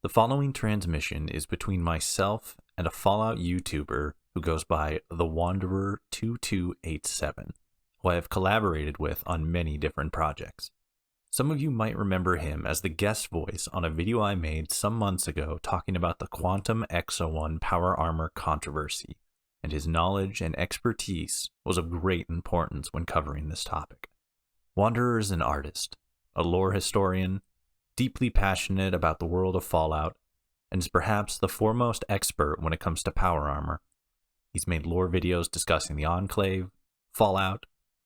The following transmission is between myself and a Fallout YouTuber who goes by the Wanderer2287, who I have collaborated with on many different projects. Some of you might remember him as the guest voice on a video I made some months ago talking about the Quantum X01 power armor controversy, and his knowledge and expertise was of great importance when covering this topic. Wanderer is an artist, a lore historian, deeply passionate about the world of Fallout, and is perhaps the foremost expert when it comes to power armor. He's made lore videos discussing the Enclave, Fallout,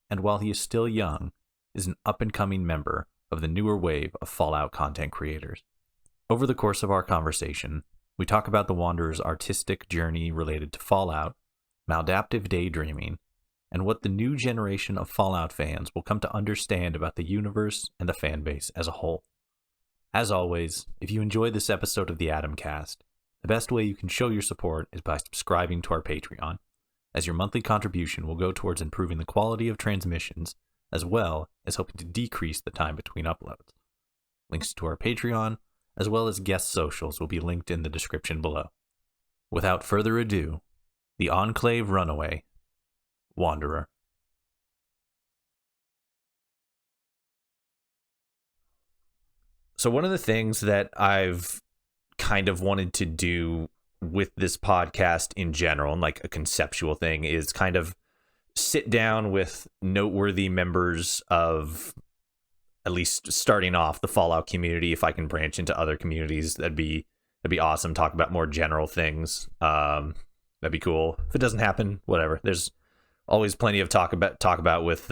and while he is still young, is an up-and-coming member of the newer wave of Fallout content creators. Over the course of our conversation, we talk about the Wanderer's artistic journey related to Fallout, Maladaptive Daydreaming, and what the new generation of Fallout fans will come to understand about the universe and the fanbase as a whole. As always, if you enjoyed this episode of the Atomcast, the best way you can show your support is by subscribing to our Patreon, as your monthly contribution will go towards improving the quality of transmissions, as well as helping to decrease the time between uploads. Links to our Patreon, as well as guest socials, will be linked in the description below. Without further ado, the Enclave Runaway, Wanderer. So one of the things that I've kind of wanted to do with this podcast in general, and like a conceptual thing, is kind of sit down with noteworthy members of, at least starting off, the Fallout community. If I can branch into other communities, that'd be awesome. Talk about more general things. That'd be cool. If it doesn't happen, whatever. There's always plenty of talk about with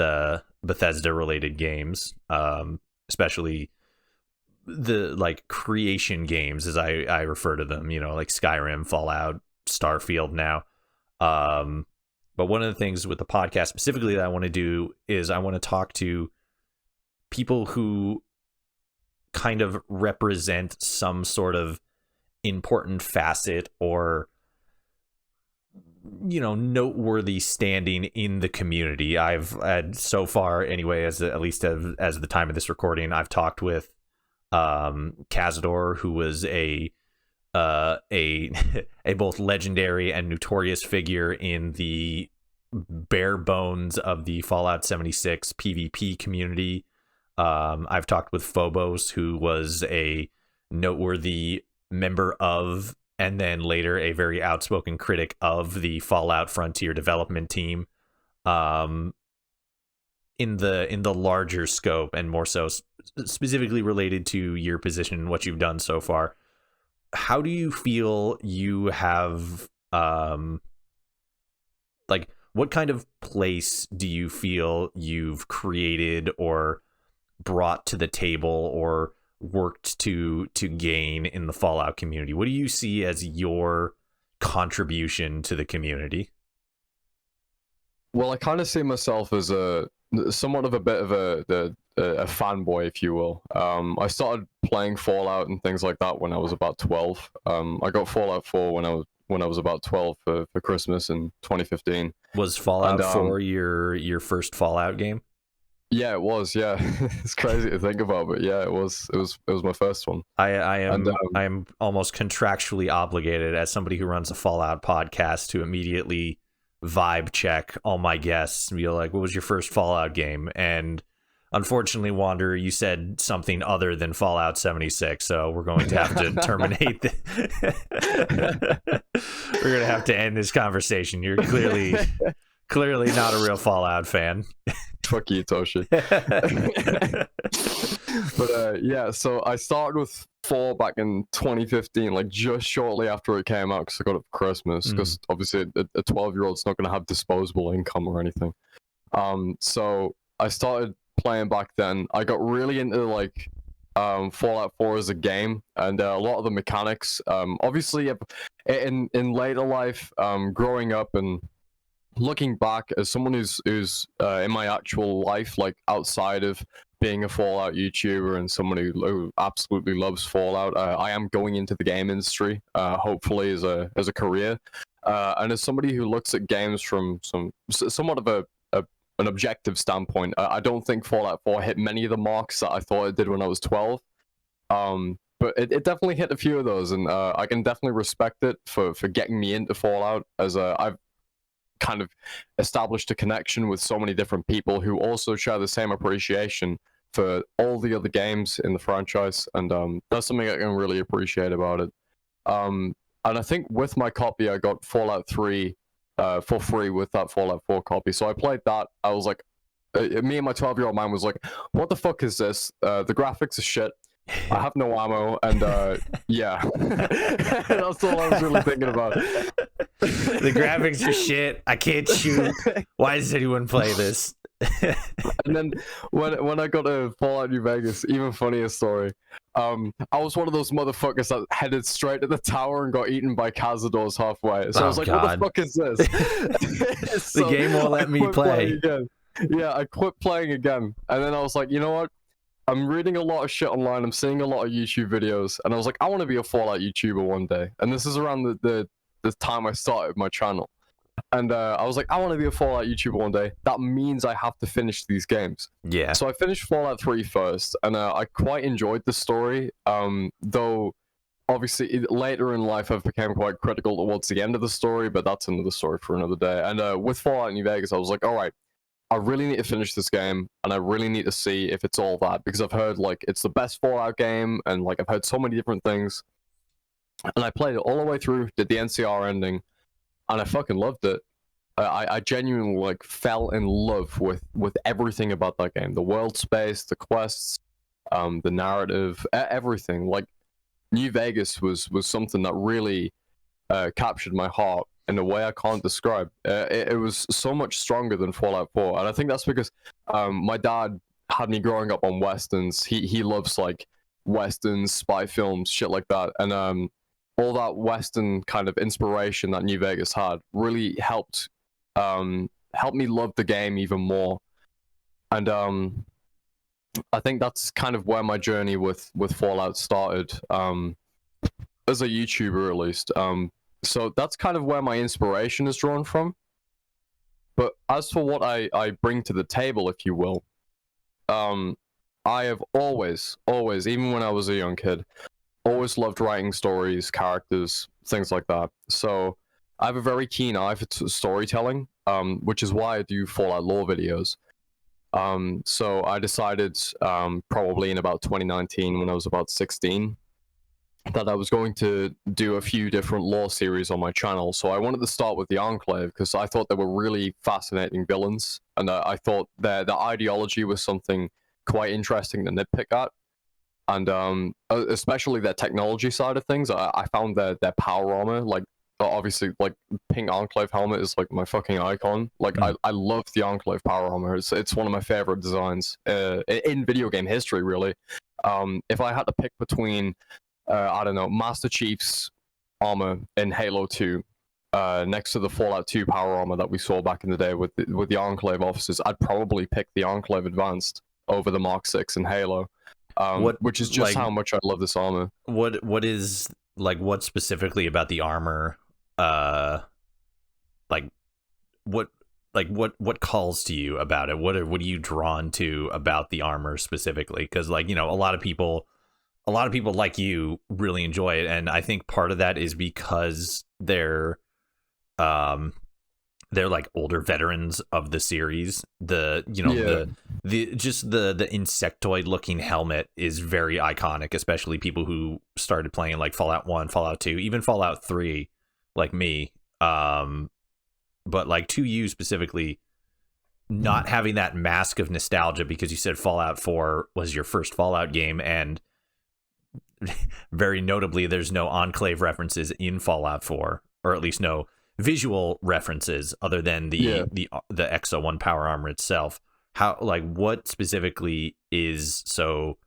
Bethesda related games, especially the like creation games, as I refer to them, like Skyrim, Fallout, Starfield now. But one of the things with the podcast specifically that I want to do is I want to talk to people who kind of represent some sort of important facet or noteworthy standing in the community. I've had so far anyway, as the time of this recording, I've talked with Cazador, who was a both legendary and notorious figure in the bare bones of the Fallout 76 PvP community. I've talked with Phobos, who was a noteworthy member of, and then later a very outspoken critic of, the Fallout Frontier development team. In the larger scope, and more so specifically related to your position and what you've done so far, how do you feel you have, what kind of place do you feel you've created or brought to the table or worked to gain in the Fallout community? What do you see as your contribution to the community? Well, I kind of see myself as somewhat of a bit of a fanboy, if you will. I started playing Fallout and things like that when I was about 12. I got Fallout 4 when I was about 12 for Christmas in 2015. Was Fallout 4 your first Fallout game? Yeah, it was. Yeah, it's crazy to think about, but yeah, it was my first one. I am almost contractually obligated, as somebody who runs a Fallout podcast, to immediately vibe check all my guests and be like, what was your first Fallout game? And unfortunately, Wanderer, you said something other than Fallout 76, so we're going to have to terminate we're going to have to end this conversation. You're clearly not a real Fallout fan. Fuck you, Toshi. But yeah, so I started with 4 back in 2015, like just shortly after it came out, because I got it for Christmas, because obviously a 12-year-old's not going to have disposable income or anything. So I started playing back then. I got really into like Fallout 4 as a game, and a lot of the mechanics. Obviously, in later life, growing up and looking back as someone who's in my actual life, like outside of being a Fallout YouTuber and someone who absolutely loves Fallout, I am going into the game industry, hopefully as a career, and as somebody who looks at games from somewhat of an objective standpoint. I don't think Fallout 4 hit many of the marks that I thought it did when I was 12. but it definitely hit a few of those, and I can definitely respect it for getting me into Fallout, as I've kind of established a connection with so many different people who also share the same appreciation for all the other games in the franchise, and that's something I can really appreciate about it. And I think with my copy, I got Fallout 3 for free with that Fallout 4 copy. So I played that. I was like, me and my 12-year-old mind was like, what the fuck is this? The graphics are shit. I have no ammo, and yeah. That's all I was really thinking about. The graphics are shit. I can't shoot. Why does anyone play this? And then when I got to Fallout New Vegas, even funnier story. I was one of those motherfuckers that headed straight to the tower and got eaten by cazadors halfway. So I was like, God. what the fuck is this? The game won't let me play. Yeah, I quit playing again. And then I was like, you know what? I'm reading a lot of shit online. I'm seeing a lot of YouTube videos. And I was like, I want to be a Fallout YouTuber one day. And this is around the time I started my channel. And I was like, I want to be a Fallout YouTuber one day. That means I have to finish these games. Yeah. So I finished Fallout 3 first, and I quite enjoyed the story. Though, obviously, later in life, I've become quite critical towards the end of the story, but that's another story for another day. And with Fallout New Vegas, I was like, all right, I really need to finish this game, and I really need to see if it's all that, because I've heard, like, it's the best Fallout game, and, like, I've heard so many different things. And I played it all the way through, did the NCR ending, and I fucking loved it. I genuinely like fell in love with everything about that game. The world space, the quests, the narrative, everything. Like, New Vegas was something that really captured my heart in a way I can't describe. It was so much stronger than Fallout 4, and I think that's because my dad had me growing up on westerns. He loves like westerns, spy films, shit like that, and all that Western kind of inspiration that New Vegas had really helped me love the game even more. And I think that's kind of where my journey with Fallout started, as a YouTuber at least. So that's kind of where my inspiration is drawn from. But as for what I bring to the table, if you will, I have always, even when I was a young kid, always loved writing stories, characters, things like that. So I have a very keen eye for storytelling, which is why I do Fallout lore videos. So I decided, probably in about 2019, when I was about 16, that I was going to do a few different lore series on my channel. So I wanted to start with the Enclave, because I thought they were really fascinating villains, and I thought their ideology was something quite interesting to nitpick at. And especially their technology side of things, I found their power armor, like, obviously, like, pink Enclave helmet is like my fucking icon. Like, I love the Enclave power armor. It's one of my favorite designs in video game history, really. If I had to pick between, I don't know, Master Chief's armor in Halo 2, next to the Fallout 2 power armor that we saw back in the day with the Enclave officers, I'd probably pick the Enclave Advanced over the Mark 6 in Halo. Which is just, like, how much I love this armor. What is, like, what specifically about the armor, what calls to you about it? What are you drawn to about the armor specifically? Because, like, you know, a lot of people like you really enjoy it, and I think part of that is because they're like older veterans of the series. The insectoid looking helmet is very iconic, especially people who started playing like Fallout 1, Fallout 2, even Fallout 3, like me. But like, to you specifically, not having that mask of nostalgia, because you said Fallout 4 was your first Fallout game, and very notably, there's no Enclave references in Fallout 4, or at least no visual references other than the X01 power armor itself. How, like, what specifically is so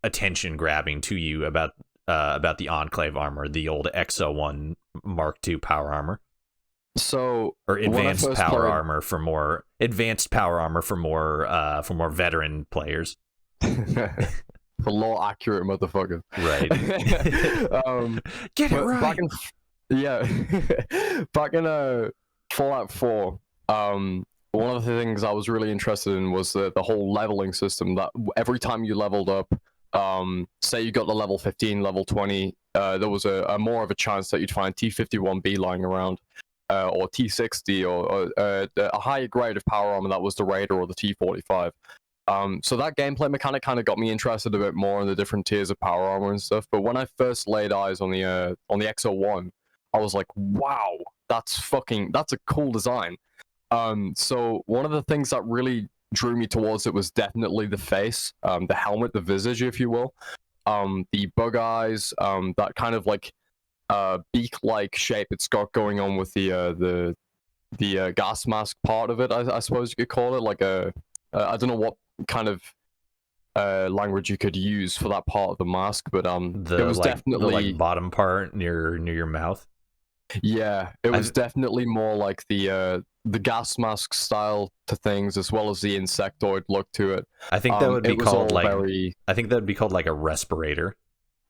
attention grabbing to you about the Enclave armor, the old X01 Mark II power armor? So, or advanced power armor for more veteran players. The law accurate motherfucker. Right. Get it right. Back in Fallout 4, one of the things I was really interested in was the whole leveling system, that every time you leveled up, say you got the level 15, level 20, there was a more of a chance that you'd find T51B lying around, or T60, or a higher grade of power armor that was the Raider or the T45. So that gameplay mechanic kind of got me interested a bit more in the different tiers of power armor and stuff. But when I first laid eyes on the X01, I was like, wow, that's a cool design. So one of the things that really drew me towards it was definitely the face, the helmet, the visage, if you will, the bug eyes, that kind of like beak-like shape it's got going on with the gas mask part of it. I suppose you could call it like a I don't know what kind of language you could use for that part of the mask, but it was definitely the like bottom part near your mouth. Yeah, it was definitely more like the gas mask style to things, as well as the insectoid look to it. I think that would be called like I think that would be called like a respirator.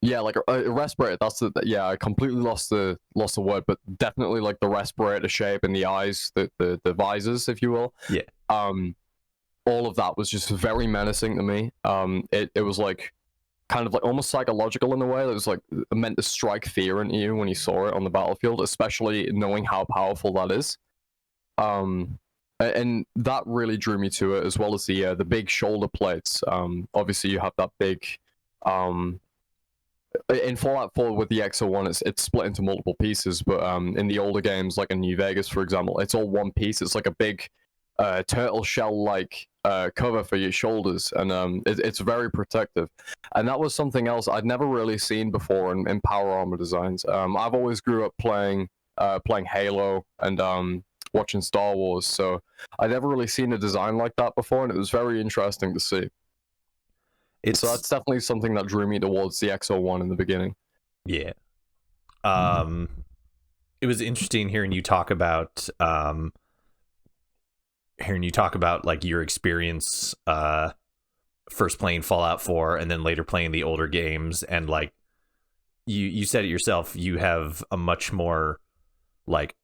Yeah, like a respirator. That's I completely lost the word, but definitely like the respirator shape and the eyes, the visors, if you will. Yeah. All of that was just very menacing to me. It was like kind of like almost psychological in a way. It was like meant to strike fear into you when you saw it on the battlefield, especially knowing how powerful that is. And that really drew me to it, as well as the big shoulder plates. Obviously you have that big in Fallout 4 with the X01, it's split into multiple pieces, but in the older games, like in New Vegas, for example, it's all one piece. It's like a big turtle shell-like cover for your shoulders, and it's very protective. And that was something else I'd never really seen before in power armor designs. I've always grew up playing Halo and watching Star Wars, so I'd never really seen a design like that before, and it was very interesting to see. So that's definitely something that drew me towards the X01 in the beginning. Yeah. It was interesting hearing you talk about like your experience first playing Fallout 4 and then later playing the older games, and like you said it yourself, you have a much more like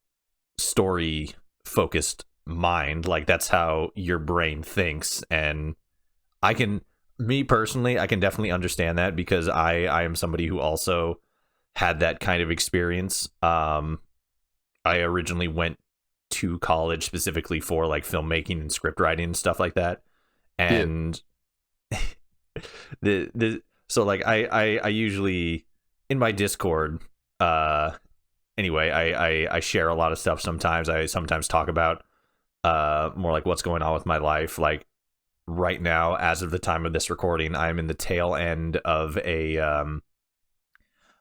story focused mind. Like that's how your brain thinks, and me personally, I can definitely understand that, because I am somebody who also had that kind of experience. I originally went to college specifically for like filmmaking and script writing and stuff like that, and so like I usually in my Discord, anyway, I share a lot of stuff. Sometimes I talk about more like what's going on with my life. Like right now, as of the time of this recording, I'm in the tail end of an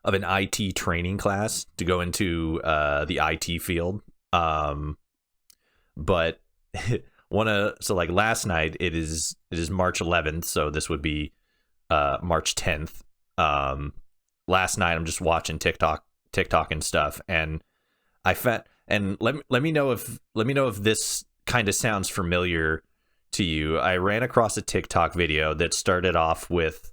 IT training class to go into the IT field. But so like last night, it is March 11th, so this would be March 10th. Last night I'm just watching TikTok and stuff, and and let me know if this kind of sounds familiar to you. I ran across a TikTok video that started off with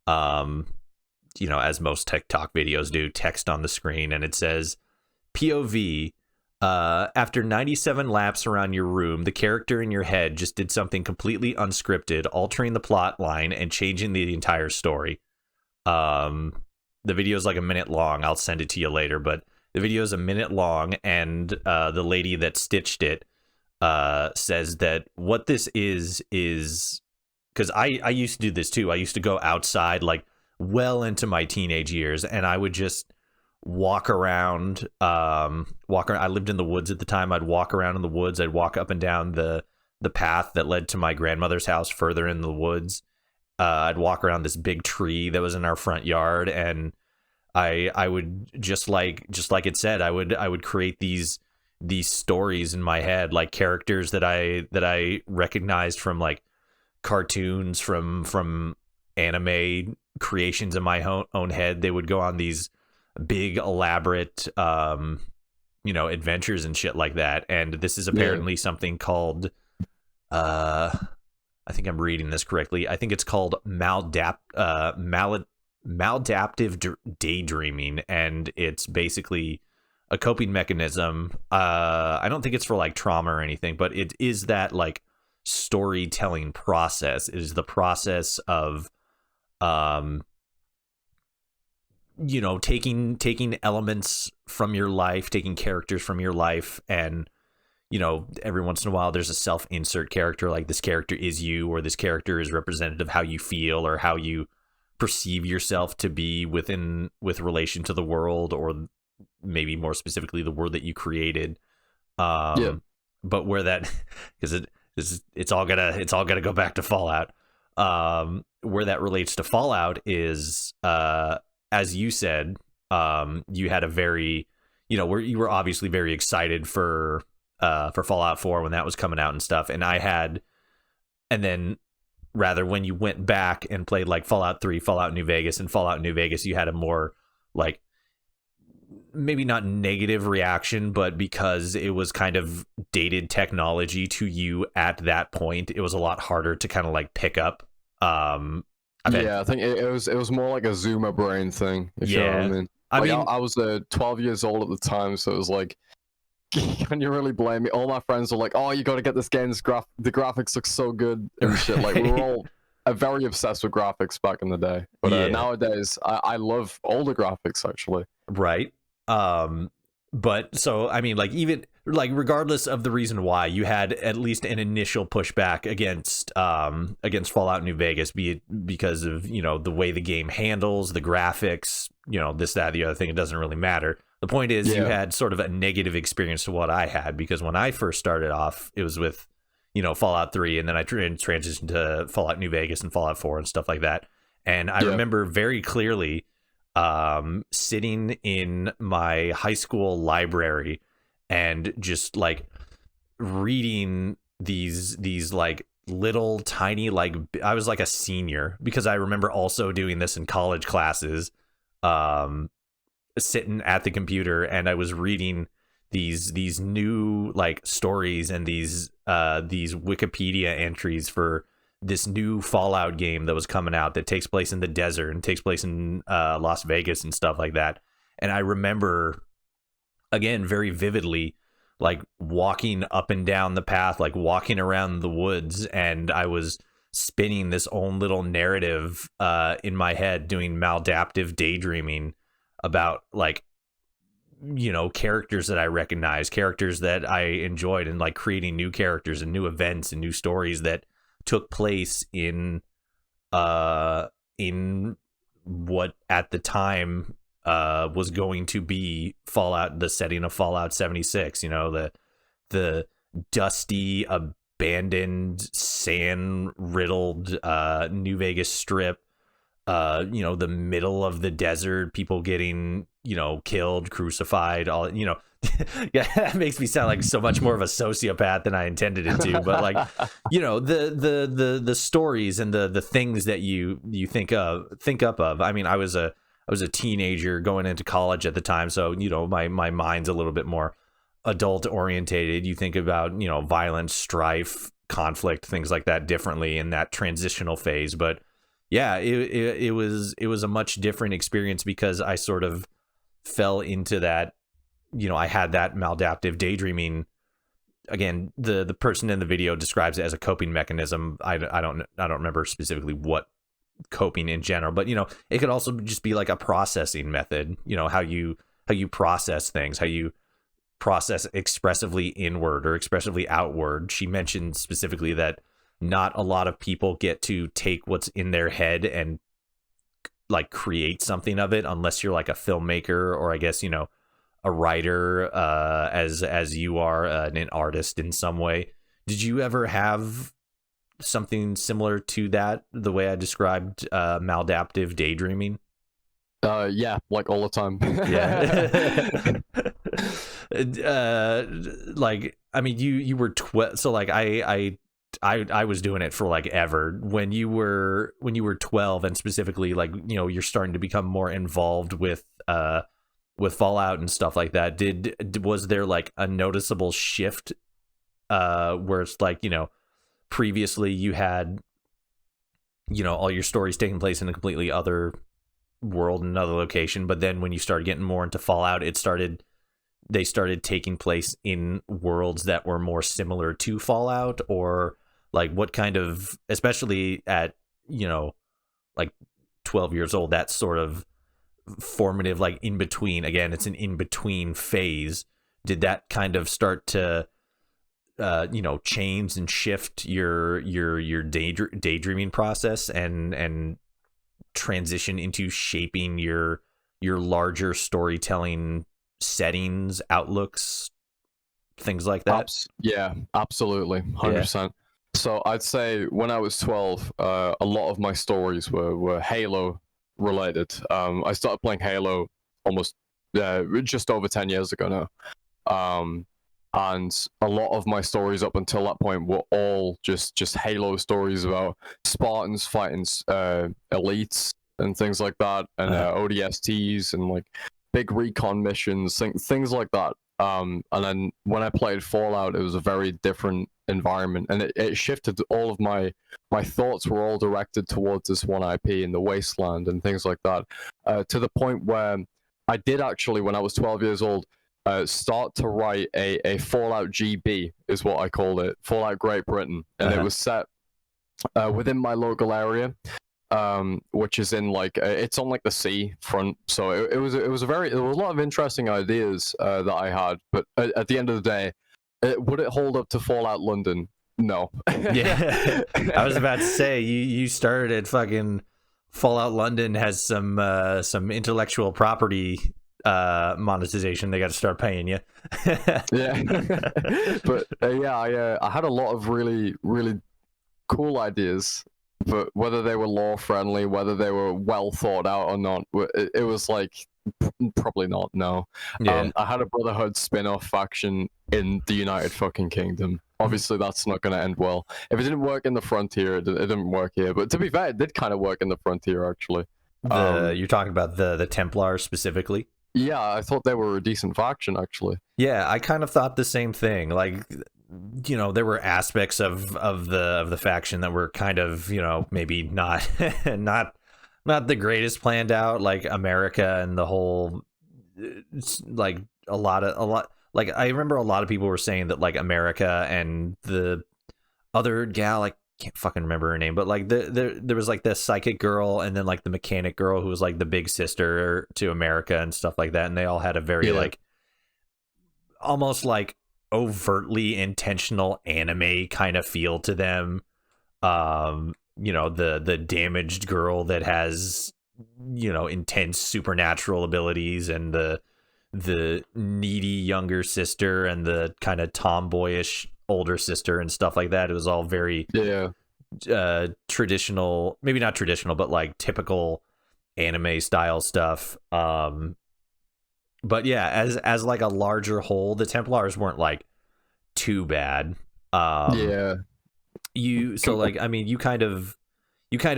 as most TikTok videos do, text on the screen, and it says POV, after 97 laps around your room, the character in your head just did something completely unscripted, altering the plot line and changing the entire story. The video is like a minute long. I'll send it to you later, but the video is a minute long, and the lady that stitched it says that what this is because I used to do this too. I used to go outside like well into my teenage years, and I would just walk around. I lived in the woods at the time. I'd walk around in the woods. I'd walk up and down the path that led to my grandmother's house further in the woods. I'd walk around this big tree that was in our front yard, and I would just like it said, I would create these stories in my head, like characters that I recognized from like cartoons, from anime creations in my own head. They would go on these big elaborate adventures and shit like that. And this is apparently something called I think I'm reading this correctly. I think it's called maladaptive daydreaming, and it's basically a coping mechanism. I don't think it's for like trauma or anything, but it is that like storytelling process. It is the process of um taking elements from your life, taking characters from your life, and every once in a while there's a self-insert character, like this character is you, or this character is representative of how you feel or how you perceive yourself to be with relation to the world, or maybe more specifically the world that you created. But where that because it's all gonna go back to Fallout. Where that relates to Fallout is as you said, you had a very where you were obviously very excited for Fallout 4 when that was coming out and stuff, and then rather when you went back and played like Fallout 3, Fallout New Vegas, and Fallout New Vegas, you had a more like maybe not negative reaction, but because it was kind of dated technology to you at that point, it was a lot harder to kind of like pick up. I think it was more like a Zoomer brain thing, if you know what I mean. I was 12 years old at the time, so it was like, can you really blame me? All my friends were like, oh, you got to get this game, the graphics look so good and shit. Like, we were all very obsessed with graphics back in the day. But nowadays, I love older graphics, actually. Right. But so, I mean, like, even like regardless of the reason why, you had at least an initial pushback against Fallout New Vegas, be it because of the way the game handles the graphics, this, that, the other thing. It doesn't really matter. The point is, you had sort of a negative experience to what I had, because when I first started off, it was with Fallout 3, and then I transitioned to Fallout New Vegas and Fallout 4 and stuff like that. And I remember very clearly sitting in my high school library and just like reading these like little tiny, like, I was like a senior, because I remember also doing this in college classes, sitting at the computer, and I was reading these new like stories and these Wikipedia entries for this new Fallout game that was coming out that takes place in the desert and takes place in Las Vegas and stuff like that. And I remember, again, very vividly, like walking up and down the path, like walking around the woods, and I was spinning this own little narrative in my head, doing maladaptive daydreaming about like characters that I recognized, characters that I enjoyed, and like creating new characters and new events and new stories that took place in what at the time was going to be Fallout, the setting of Fallout 76, the dusty, abandoned, sand riddled New Vegas Strip, the middle of the desert, people getting killed, crucified, all yeah, that makes me sound like so much more of a sociopath than I intended it to. But like, the stories and the things that you think up of. I mean, I was a teenager going into college at the time, so my mind's a little bit more adult orientated. You think about violence, strife, conflict, things like that differently in that transitional phase. But yeah, it was a much different experience, because I sort of fell into that. I had that maladaptive daydreaming. Again, the person in the video describes it as a coping mechanism. I don't remember specifically what coping in general, but it could also just be like a processing method. How you process things, how you process expressively inward or expressively outward. She mentioned specifically that not a lot of people get to take what's in their head and like create something of it, unless you're like a filmmaker, or I guess a writer, as you are, an artist in some way. Did you ever have something similar to that, the way I described maladaptive daydreaming? Yeah, like all the time. Yeah. Like, I mean, you were 12, so like I was doing it for like ever. When you were 12, and specifically like you're starting to become more involved with Fallout and stuff like that, was there like a noticeable shift where it's like previously you had all your stories taking place in a completely other world, another location, but then when you started getting more into Fallout, they started taking place in worlds that were more similar to Fallout? Or like what kind of, especially at like 12 years old, that sort of formative, like in between, again, it's an in between phase. Did that kind of start to change and shift your daydreaming process and transition into shaping your larger storytelling settings, outlooks, things like that? Yeah, absolutely, 100%. So I'd say when I was 12, a lot of my stories were Halo related. I started playing Halo almost just over 10 years ago now. And a lot of my stories up until that point were all just Halo stories about Spartans fighting elites and things like that, and ODSTs and like big recon missions, things like that. And then when I played Fallout, it was a very different environment, and it shifted. All of my thoughts were all directed towards this one IP in the wasteland and things like that, to the point where I did actually, when I was 12 years old, start to write a Fallout GB, is what I called it, Fallout Great Britain, and it was set within my local area, which is in like it's on like the sea front. So it was a lot of interesting ideas that I had, but at the end of the day, would it hold up to Fallout London? No. Yeah, I was about to say you started at fucking Fallout London has some intellectual property monetization they got to start paying you. Yeah. But I had a lot of really cool ideas, but whether they were lore friendly, whether they were well thought out or not, it was like probably not. No. I had a Brotherhood spin-off faction in the United fucking Kingdom. Obviously that's not going to end well. If it didn't work in the Frontier, it didn't work here, but to be fair, it did kind of work in the Frontier actually. You're talking about the Templars specifically? Yeah, I thought they were a decent faction, actually. Yeah, I kind of thought the same thing. Like, there were aspects of the faction that were kind of, maybe not not the greatest planned out. Like America and the whole, like a lot. Like I remember a lot of people were saying that like America and the other gal, like can't fucking remember her name, but like there was like the psychic girl and then like the mechanic girl who was like the big sister to America and stuff like that, and they all had a very like almost like overtly intentional anime kind of feel to them. The damaged girl that has intense supernatural abilities, and the needy younger sister and the kind of tomboyish older sister and stuff like that. It was all very traditional, maybe not traditional, but like typical anime style stuff. But yeah, as like a larger whole, the Templars weren't like too bad. You kind of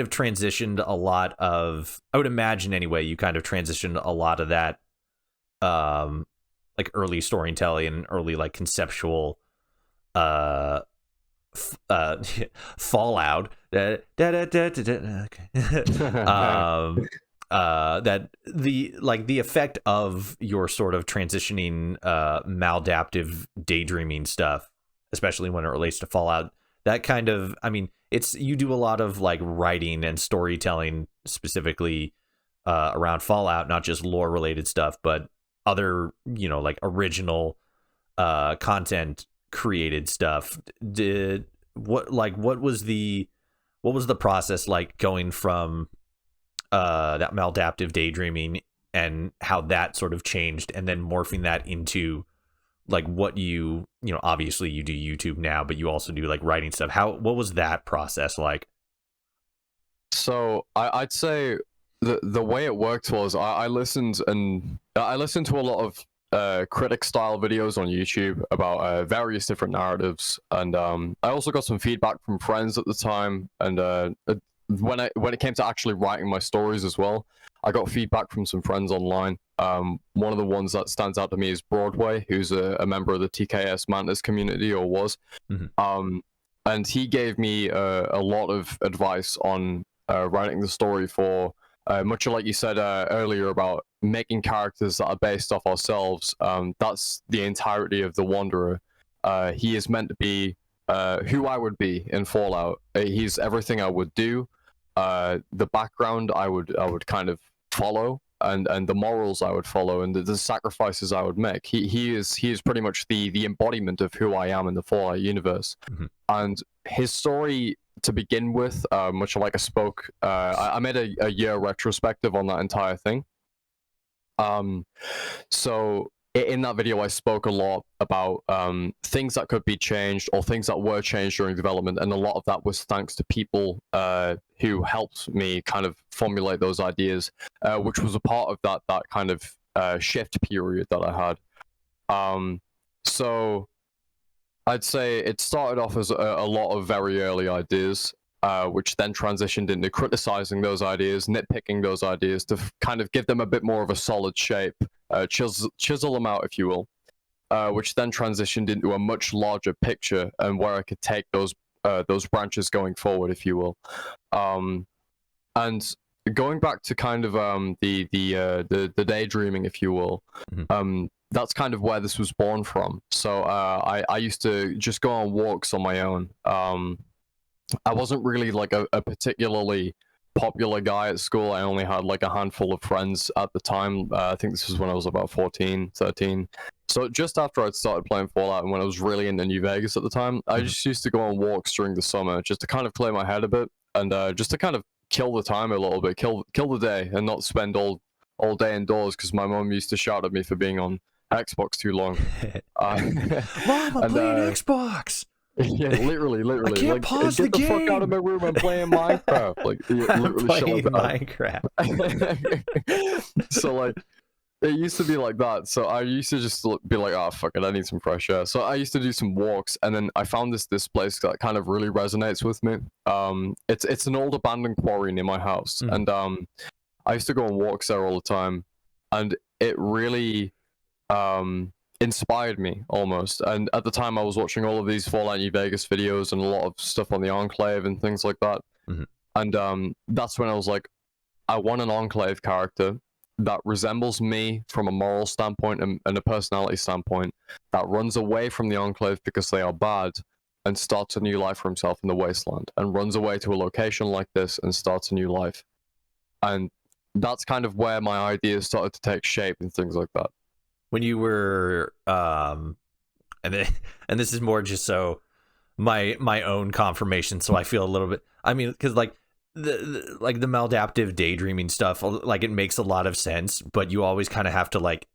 transitioned a lot of, I would imagine anyway, you kind of transitioned a lot of that like early storytelling and early like conceptual Fallout that the effect of your sort of transitioning maladaptive daydreaming stuff, especially when it relates to Fallout, that kind of, you do a lot of like writing and storytelling specifically around Fallout, not just lore related stuff, but other like original content created stuff. What was the process like going from that maladaptive daydreaming and how that sort of changed, and then morphing that into like what obviously you do YouTube now, but you also do like writing stuff. What was that process like? So I'd say the way it worked was I listened to a lot of critic style videos on YouTube about various different narratives, and I also got some feedback from friends at the time, and when it came to actually writing my stories as well, I got feedback from some friends online. One of the ones that stands out to me is Broadway, who's a member of the TKS Mantis community, or was. And he gave me a lot of advice on writing the story for much like you said earlier about making characters that are based off ourselves. That's the entirety of the Wanderer. He is meant to be who I would be in Fallout. He's everything I would do. the background I would kind of follow, and the morals I would follow, and the sacrifices I would make. He is pretty much the embodiment of who I am in the Fallout universe. Mhm. And his story to begin with, much like I spoke, I made a year retrospective on that entire thing. So in that video, I spoke a lot about things that could be changed or things that were changed during development, and a lot of that was thanks to people who helped me kind of formulate those ideas, which was a part of that kind of shift period that I had. So I'd say it started off as a lot of very early ideas, which then transitioned into criticizing those ideas, nitpicking those ideas to kind of give them a bit more of a solid shape, chisel them out, if you will, which then transitioned into a much larger picture and where I could take those branches going forward, if you will. And going back to kind of the daydreaming, if you will, that's kind of where this was born from. So I used to just go on walks on my own. I wasn't really like a particularly popular guy at school. I only had like a handful of friends at the time. I think this was when I was about 14, 13. So just after I'd started playing Fallout and when I was really into New Vegas at the time, I just used to go on walks during the summer just to kind of clear my head a bit and just to kind of kill the time a little bit, kill the day, and not spend all day indoors because my mom used to shout at me for being on Xbox too long. Mom, I'm playing Xbox. Yeah, literally. I can't like, pause get the fuck out of game. my room. I'm playing Minecraft. Like, I'm literally playing Minecraft. So like, it used to be like that. So I used to just be like, oh fuck it, I need some fresh air. So I used to do some walks, and then I found this place that kind of really resonates with me. It's an old abandoned quarry near my house, and I used to go on walks there all the time, and it really inspired me almost. And at the time I was watching all of these Fallout New Vegas videos and a lot of stuff on the Enclave and things like that. And that's when I was like, I want an Enclave character that resembles me from a moral standpoint and a personality standpoint, that runs away from the Enclave because they are bad and starts a new life for himself in the wasteland, and runs away to a location like this and starts a new life. And that's kind of where my ideas started to take shape and things like that. When you were and this is more just so my own confirmation, so I feel a little bit, I mean, because like the maladaptive daydreaming stuff, like it makes a lot of sense, but you always kind of have to, like,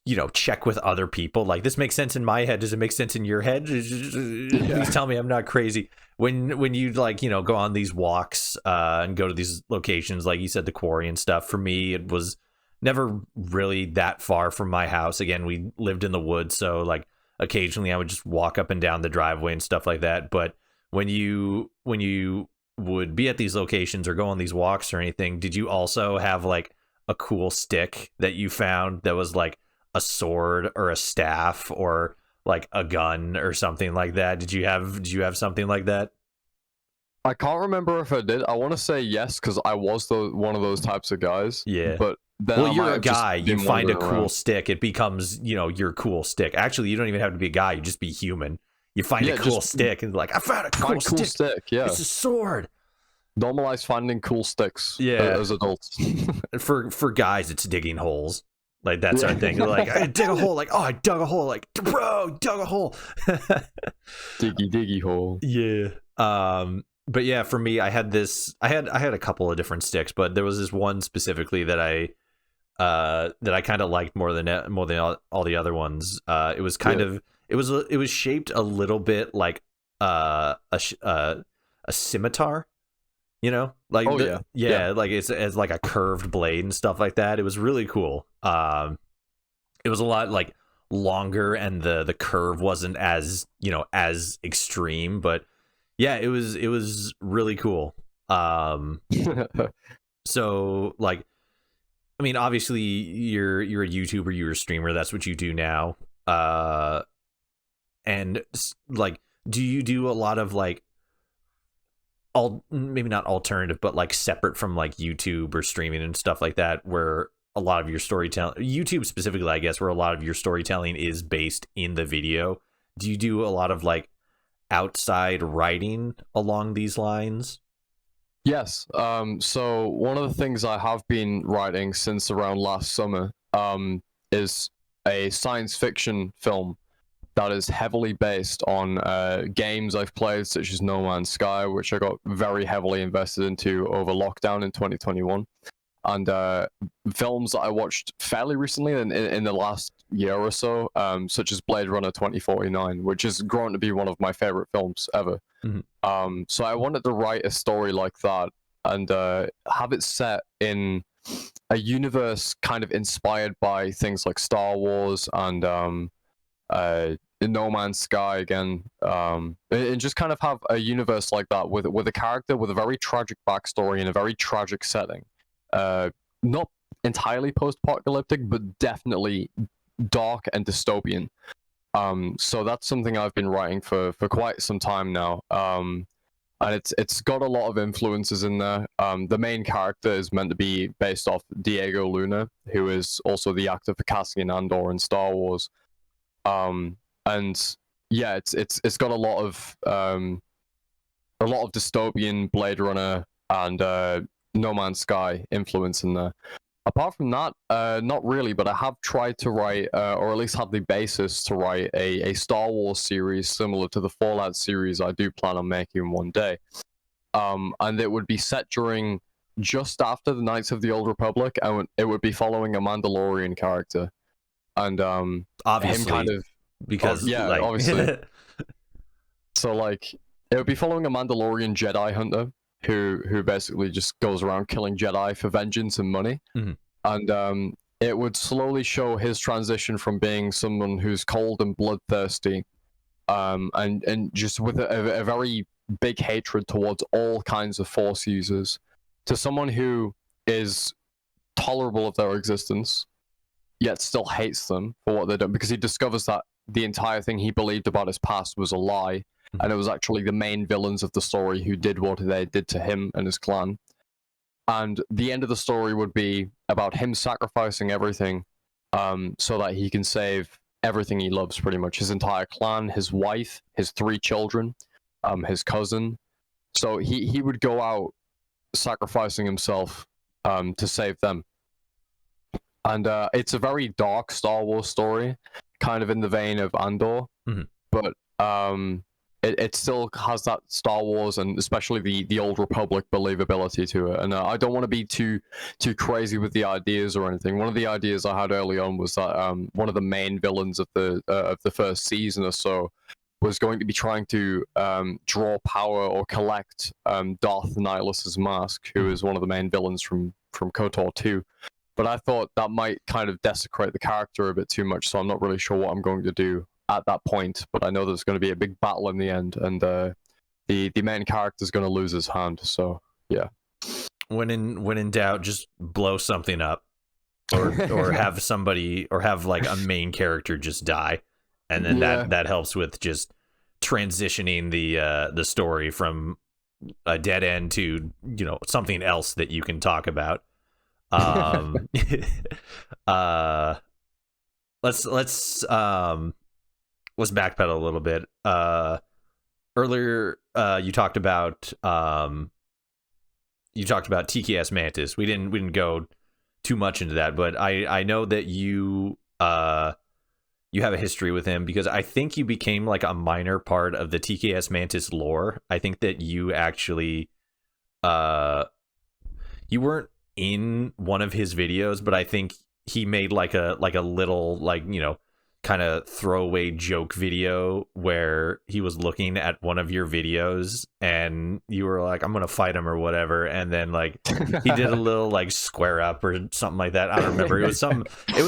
you know, check with other people, like, this makes sense in my head, does it make sense in your head? Please tell me I'm not crazy. When you, like, you know, go on these walks and go to these locations, like you said, the quarry and stuff, for me it was never really that far from my house. Again, we lived in the woods, so like occasionally I would just walk up and down the driveway and stuff like that. But when you would be at these locations or go on these walks or anything, did you also have like a cool stick that you found that was like a sword or a staff or like a gun or something like that? Did you have something like that? I can't remember if I did. I want to say yes, because I was one of those types of guys. Yeah. But then well, you're a guy. You find a cool around. stick. It becomes, you know, your cool stick. Actually, you don't even have to be a guy. You just be human. You find a cool stick and like, I found a cool stick. Yeah. It's a sword. Normalize finding cool sticks. Yeah. As adults. For guys, it's digging holes. Like, that's our thing. Like, I dig a hole. Like, oh, I dug a hole. Like, bro, dug a hole. diggy hole. Yeah. But yeah, for me, I had a couple of different sticks, but there was this one specifically that I kind of liked more than all the other ones. It was kind of it was shaped a little bit like a scimitar, you know, like like it's like a curved blade and stuff like that. It was really cool. It was a lot like longer, and the curve wasn't as, you know, as extreme, but yeah, it was really cool. So like, I mean, obviously you're a YouTuber, you're a streamer, that's what you do now. And like, do you do a lot of like maybe not alternative, but like separate from like YouTube or streaming and stuff like that, where a lot of your storytelling, YouTube specifically, I guess, where a lot of your storytelling is based in the video? Do you do a lot of like outside writing along these lines? Yes. So one of the things I have been writing since around last summer is a science fiction film that is heavily based on games I've played, such as No Man's Sky, which I got very heavily invested into over lockdown in 2021, and films that I watched fairly recently in the last year or so, such as Blade Runner 2049, which has grown to be one of my favorite films ever. So I wanted to write a story like that and have it set in a universe kind of inspired by things like Star Wars and No Man's Sky again, and just kind of have a universe like that with a character with a very tragic backstory and a very tragic setting. Not entirely post-apocalyptic, but definitely dark and dystopian. So that's something I've been writing for quite some time now. And it's got a lot of influences in there. The main character is meant to be based off Diego Luna, who is also the actor for Cassian Andor in Star Wars. And yeah, it's got a lot of dystopian Blade Runner and No Man's Sky influence in there. Apart from that, not really, but I have tried to write, or at least had the basis to write a Star Wars series similar to the Fallout series I do plan on making one day. And it would be set during just after the Knights of the Old Republic, and it would be following a Mandalorian character. And Obviously, him kind of because yeah, like... obviously. So like it would be following a Mandalorian Jedi hunter who basically just goes around killing Jedi for vengeance and money. And it would slowly show his transition from being someone who's cold and bloodthirsty, and just with a very big hatred towards all kinds of Force users, to someone who is tolerable of their existence, yet still hates them for what they've done, because he discovers that the entire thing he believed about his past was a lie, and it was actually the main villains of the story who did what they did to him and his clan. And the end of the story would be about him sacrificing everything, so that he can save everything he loves, pretty much his entire clan, his wife, his 3 children, his cousin. So he would go out sacrificing himself to save them. And it's a very dark Star Wars story, kind of in the vein of Andor, but it still has that Star Wars and especially the Old Republic believability to it. And I don't want to be too crazy with the ideas or anything. One of the ideas I had early on was that one of the main villains of the first season or so was going to be trying to draw power or collect Darth Nihilus's mask, who is one of the main villains from KOTOR 2. But I thought that might kind of desecrate the character a bit too much, so I'm not really sure what I'm going to do at that point. But I know there's going to be a big battle in the end, and the main character is going to lose his hand. So yeah. When in doubt, just blow something up, or have somebody, or have like a main character just die, and then that helps with just transitioning the story from a dead end to something else that you can talk about. Let's backpedal a little bit. Earlier, you talked about TKS Mantis. We didn't go too much into that, but I know that you have a history with him, because I think you became like a minor part of the TKS Mantis lore. I think that you actually you weren't in one of his videos, but I think he made like a little kind of throwaway joke video where he was looking at one of your videos and you were like, I'm gonna fight him or whatever, and then like he did a little like square up or something like that. I don't remember. It was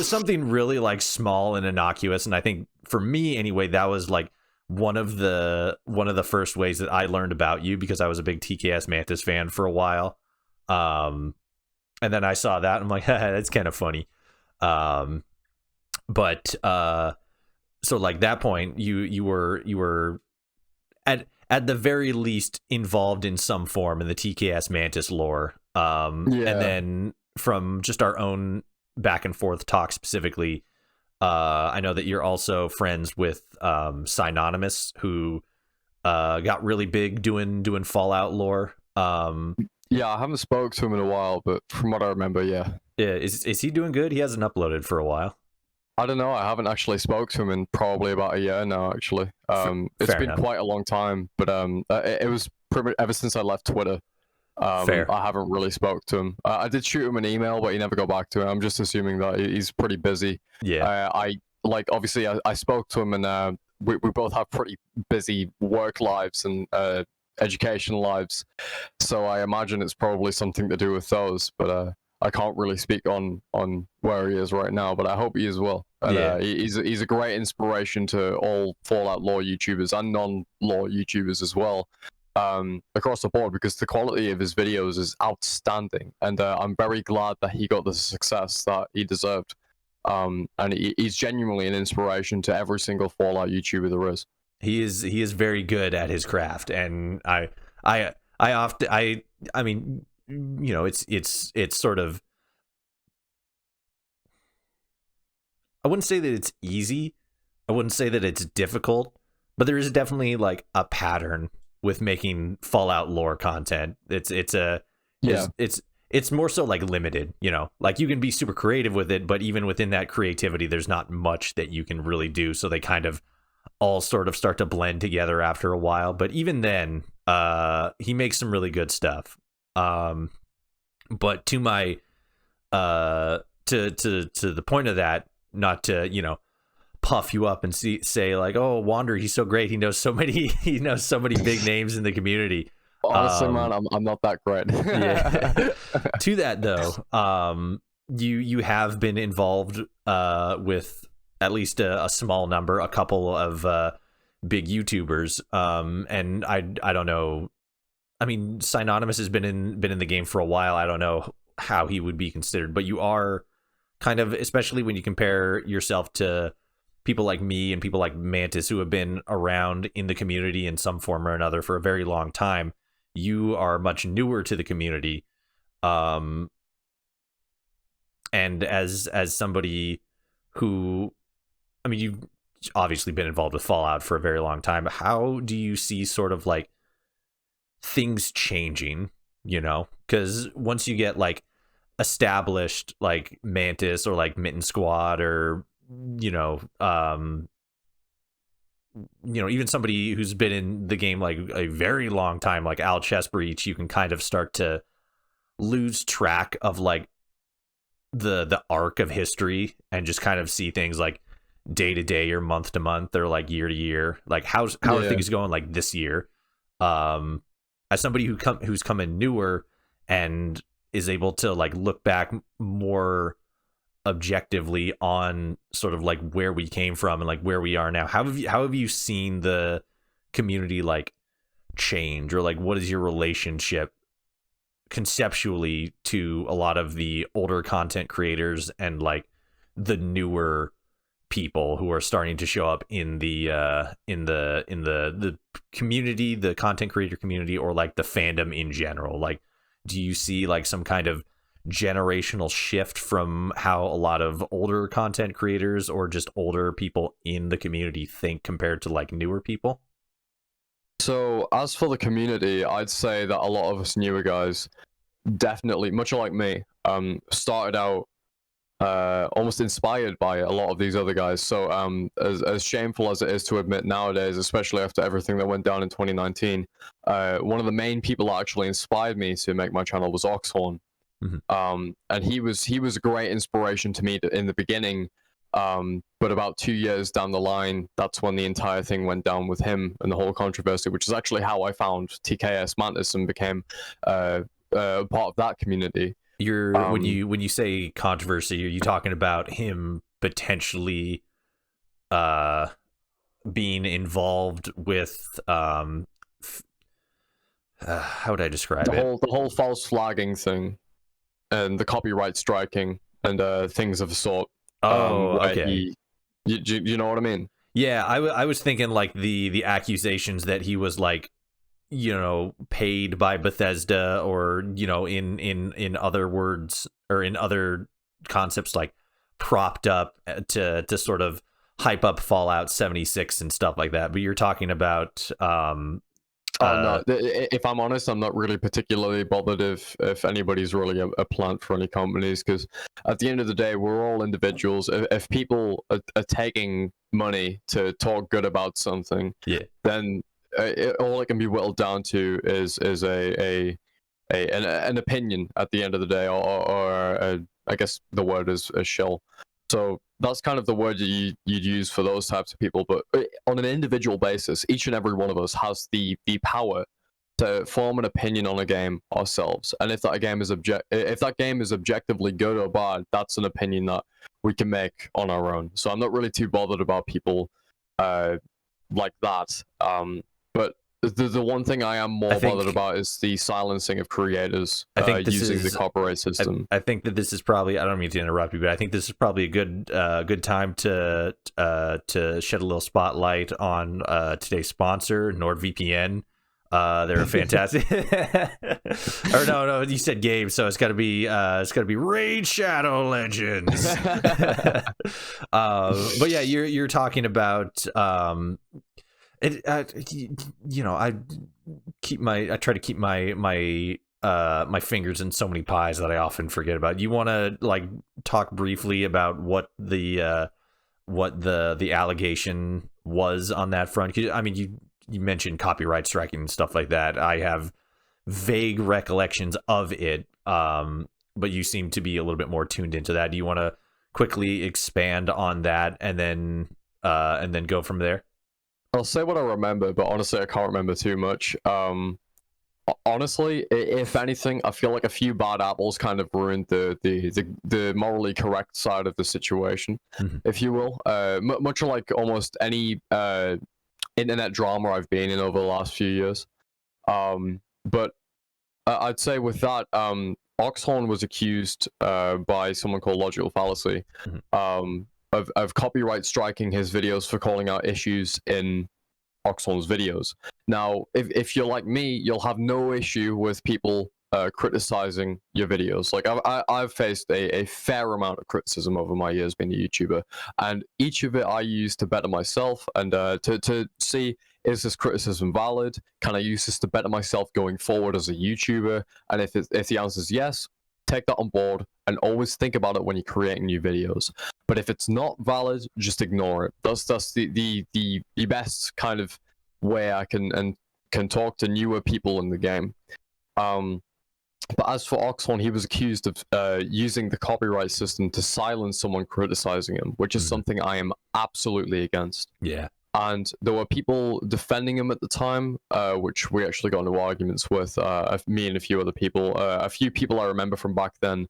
something really like small and innocuous, and I think for me anyway, that was like one of the first ways that I learned about you, because I was a big TKS Mantis fan for a while. And then I saw that and I'm like, that's kind of funny. But so like that point, you were at the very least involved in some form in the TKS Mantis lore. And then from just our own back and forth talk specifically, I know that you're also friends with Synonymous, who got really big doing Fallout lore. Yeah, I haven't spoke to him in a while, but from what I remember, yeah. Yeah, is he doing good? He hasn't uploaded for a while. I don't know. I haven't actually spoke to him in probably about a year now. Actually, it's Fair been enough. quite a long time, but it was pretty much ever since I left Twitter. Fair. I haven't really spoke to him. I did shoot him an email, but he never got back to me. I'm just assuming that he's pretty busy. Yeah. I like obviously I spoke to him, and we both have pretty busy work lives and education lives, so I imagine it's probably something to do with those. But I can't really speak on where he is right now. But I hope he is well. And Yeah. he's a great inspiration to all Fallout lore YouTubers and non-lore YouTubers as well. Across the board, because the quality of his videos is outstanding, and I'm very glad that he got the success that he deserved. And he's genuinely an inspiration to every single Fallout YouTuber there is. He is very good at his craft, and I mean, you know, it's sort of, I wouldn't say that it's easy, I wouldn't say that it's difficult, but there is definitely like a pattern with making Fallout lore content. It's more so like limited, you know, like you can be super creative with it, but even within that creativity, there's not much that you can really do. So they kind of all sort of start to blend together after a while. But even then, he makes some really good stuff. But to my to the point of that, not to, you know, puff you up and say like, oh, Wander, he's so great, he knows so many big names in the community. Honestly, man, I'm not that great. Yeah. To that though, you have been involved with at least a small number, a couple of big YouTubers, and I don't know. I mean, Synonymous has been in the game for a while. I don't know how he would be considered, but you are kind of, especially when you compare yourself to people like me and people like Mantis, who have been around in the community in some form or another for a very long time. You are much newer to the community, and as somebody who, I mean, you've obviously been involved with Fallout for a very long time. How do you see sort of like things changing, you know? Because once you get like established like Mantis or like Mitten Squad, or even somebody who's been in the game like a very long time, like Al Chessbreach, you can kind of start to lose track of like the arc of history and just kind of see things like day to day or month to month or like year to year. Like how are things going like this year? As somebody who's come in newer and is able to like look back more objectively on sort of like where we came from and like where we are now, how have you seen the community like change, or like what is your relationship conceptually to a lot of the older content creators and like the newer people who are starting to show up in the community, the content creator community, or like the fandom in general? Like, do you see like some kind of generational shift from how a lot of older content creators or just older people in the community think compared to like newer people? So as for the community, I'd say that a lot of us newer guys definitely, much like me, started out almost inspired by a lot of these other guys. So as shameful as it is to admit nowadays, especially after everything that went down in 2019, one of the main people that actually inspired me to make my channel was Oxhorn. And he was a great inspiration to me in the beginning, but about 2 years down the line, that's when the entire thing went down with him and the whole controversy, which is actually how I found TKS Mantis and became part of that community. When you say controversy, are you talking about him potentially being involved with how would I describe it? The whole false flagging thing and the copyright striking and things of the sort. Okay. You know what I mean? Yeah, I was thinking like the accusations that he was like, you know, paid by Bethesda, or, you know, in other words or in other concepts, like propped up to sort of hype up Fallout 76 and stuff like that. But you're talking about Oh no! If I'm honest, I'm not really particularly bothered if anybody's really a plant for any companies, because at the end of the day, we're all individuals. If people are taking money to talk good about something, Yeah. then all it can be whittled down to is an opinion at the end of the day, or I guess the word is a shill. So that's kind of the word you'd use for those types of people. But on an individual basis, each and every one of us has the power to form an opinion on a game ourselves. And if that game is objectively good or bad, that's an opinion that we can make on our own. So I'm not really too bothered about people like that. But the one thing I am more bothered about is the silencing of creators using the copyright system. I think that this is probably, I don't mean to interrupt you, but I think this is probably a good time to shed a little spotlight on today's sponsor, NordVPN. They're fantastic. Or no, you said game, so it's got to be Raid Shadow Legends. But yeah, you're talking about I try to keep my fingers in so many pies that I often forget about. You want to like talk briefly about what the allegation was on that front? 'Cause, I mean, you mentioned copyright striking and stuff like that. I have vague recollections of it, but you seem to be a little bit more tuned into that. Do you want to quickly expand on that and then go from there? I'll say what I remember, but honestly, I can't remember too much. Honestly, if anything, I feel like a few bad apples kind of ruined the morally correct side of the situation, if you will. Much like almost any internet drama I've been in over the last few years. But I'd say with that, Oxhorn was accused by someone called Logical Fallacy of copyright striking his videos for calling out issues in Oxhorn's videos. Now, if you're like me, you'll have no issue with people criticizing your videos. Like I've faced a fair amount of criticism over my years being a YouTuber, and each of it I use to better myself and to see, is this criticism valid? Can I use this to better myself going forward as a YouTuber? And if the answer is yes, take that on board and always think about it when you're creating new videos. But if it's not valid, just ignore it. That's the best kind of way I can talk to newer people in the game. But as for Oxhorn, he was accused of using the copyright system to silence someone criticizing him, which is something I am absolutely against. Yeah. And there were people defending him at the time, which we actually got into arguments with, me and a few other people. A few people I remember from back then,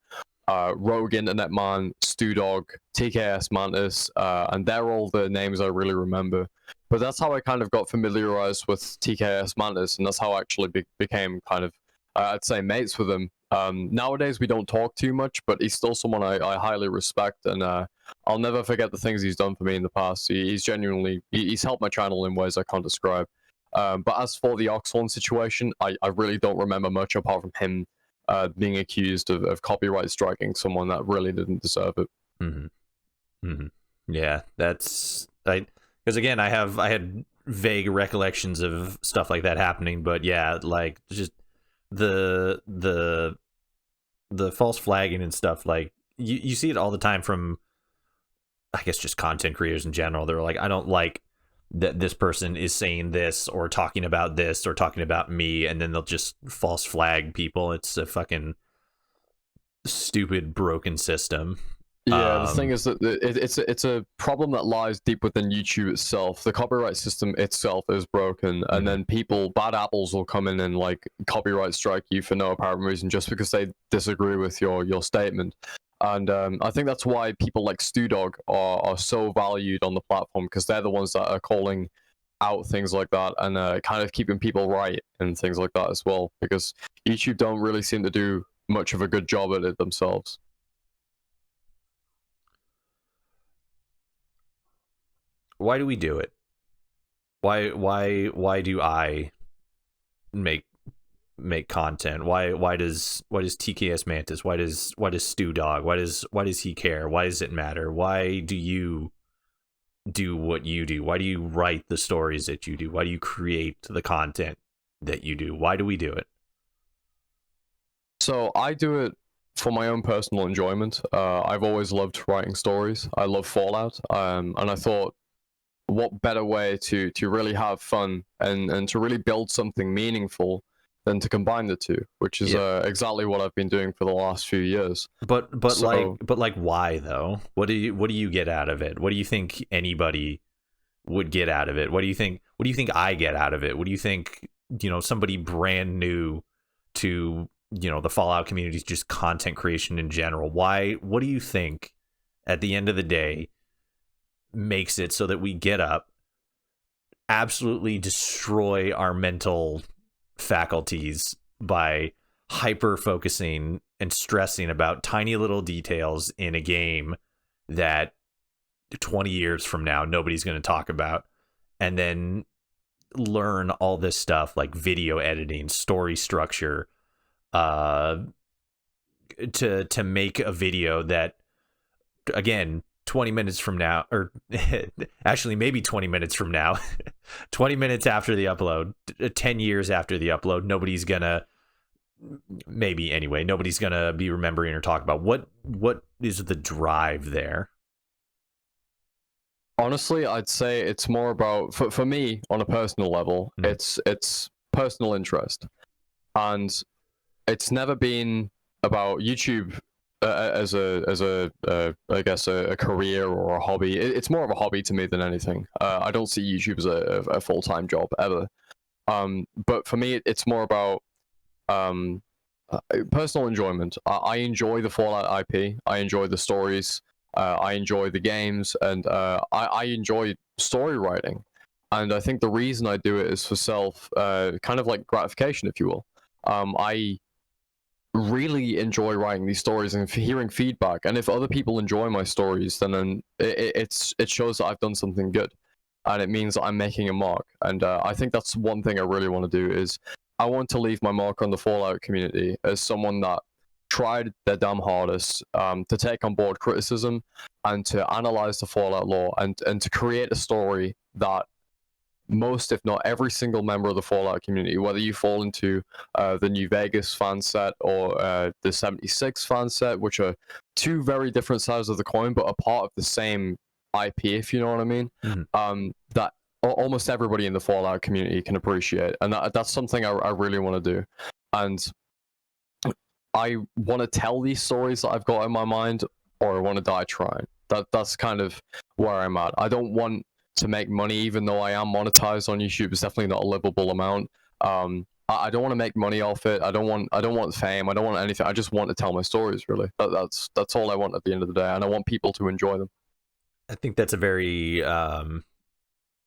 Rogue Internet Man, Stewdog, TKS Mantis, and they're all the names I really remember. But that's how I kind of got familiarized with TKS Mantis, and that's how I actually became kind of, I'd say, mates with him. Nowadays we don't talk too much, but he's still someone I highly respect, and I'll never forget the things he's done for me in the past. He's helped my channel in ways I can't describe. But as for the Oxhorn situation, I really don't remember much apart from him being accused of copyright striking someone that really didn't deserve it. Yeah, that's because again, I had vague recollections of stuff like that happening, but yeah, like just the false flagging and stuff, like you see it all the time from, I guess, just content creators in general. They're like, I don't like that this person is saying this or talking about this or talking about me, and then they'll just false flag people. It's a fucking stupid, broken system. Yeah, the thing is that it's a problem that lies deep within YouTube itself. The copyright system itself is broken, and then bad apples will come in and like copyright strike you for no apparent reason just because they disagree with your statement. And I think that's why people like Stewdog are so valued on the platform, because they're the ones that are calling out things like that and kind of keeping people right and things like that as well, because YouTube don't really seem to do much of a good job at it themselves. Why do we do it? Why do I make content? Why does TKS Mantis? Why does Stew Dog? Why does he care? Why does it matter? Why do you do what you do? Why do you write the stories that you do? Why do you create the content that you do? Why do we do it? So I do it for my own personal enjoyment. I've always loved writing stories. I love Fallout, and I thought, what better way to really have fun and to really build something meaningful than to combine the two, which is exactly what I've been doing for the last few years. But like why though? What do you get out of it? What do you think anybody would get out of it? What do you think I get out of it? What do you think, somebody brand new to, the Fallout community's just content creation in general? What do you think at the end of the day makes it so that we get up, absolutely destroy our mental faculties by hyper focusing and stressing about tiny little details in a game that 20 years from now nobody's going to talk about, and then learn all this stuff like video editing, story structure, to make a video that, again, 20 minutes from now, or actually maybe 20 minutes from now, 20 minutes after the upload, 10 years after the upload, nobody's gonna be remembering or talk about. What is the drive there? Honestly, I'd say it's more about, for me on a personal level, it's personal interest, and it's never been about YouTube as a I guess a career or a hobby. It's more of a hobby to me than anything. I don't see YouTube as a full-time job ever. But for me, it's more about personal enjoyment. I enjoy the Fallout IP. I enjoy the stories. I enjoy the games, and I enjoy story writing. And I think the reason I do it is for self, kind of like gratification, if you will. I really enjoy writing these stories and hearing feedback, and if other people enjoy my stories, then it shows that I've done something good, and it means that I'm making a mark. And I think that's one thing I really want to do, is I want to leave my mark on the Fallout community as someone that tried their damn hardest to take on board criticism and to analyze the Fallout lore, and to create a story that most, if not every single member of the Fallout community, whether you fall into the New Vegas fan set or the 76 fan set, which are two very different sides of the coin, but are part of the same IP, if you know what I mean, that almost everybody in the Fallout community can appreciate. And that's something I really want to do. And I want to tell these stories that I've got in my mind, or I want to die trying. That's kind of where I'm at. I don't want to make money, even though I am monetized on YouTube. It's definitely not a livable amount. I don't want to make money off it. I don't want fame. I don't want anything. I just want to tell my stories, really. That's all I want at the end of the day, and I want people to enjoy them. I think that's a very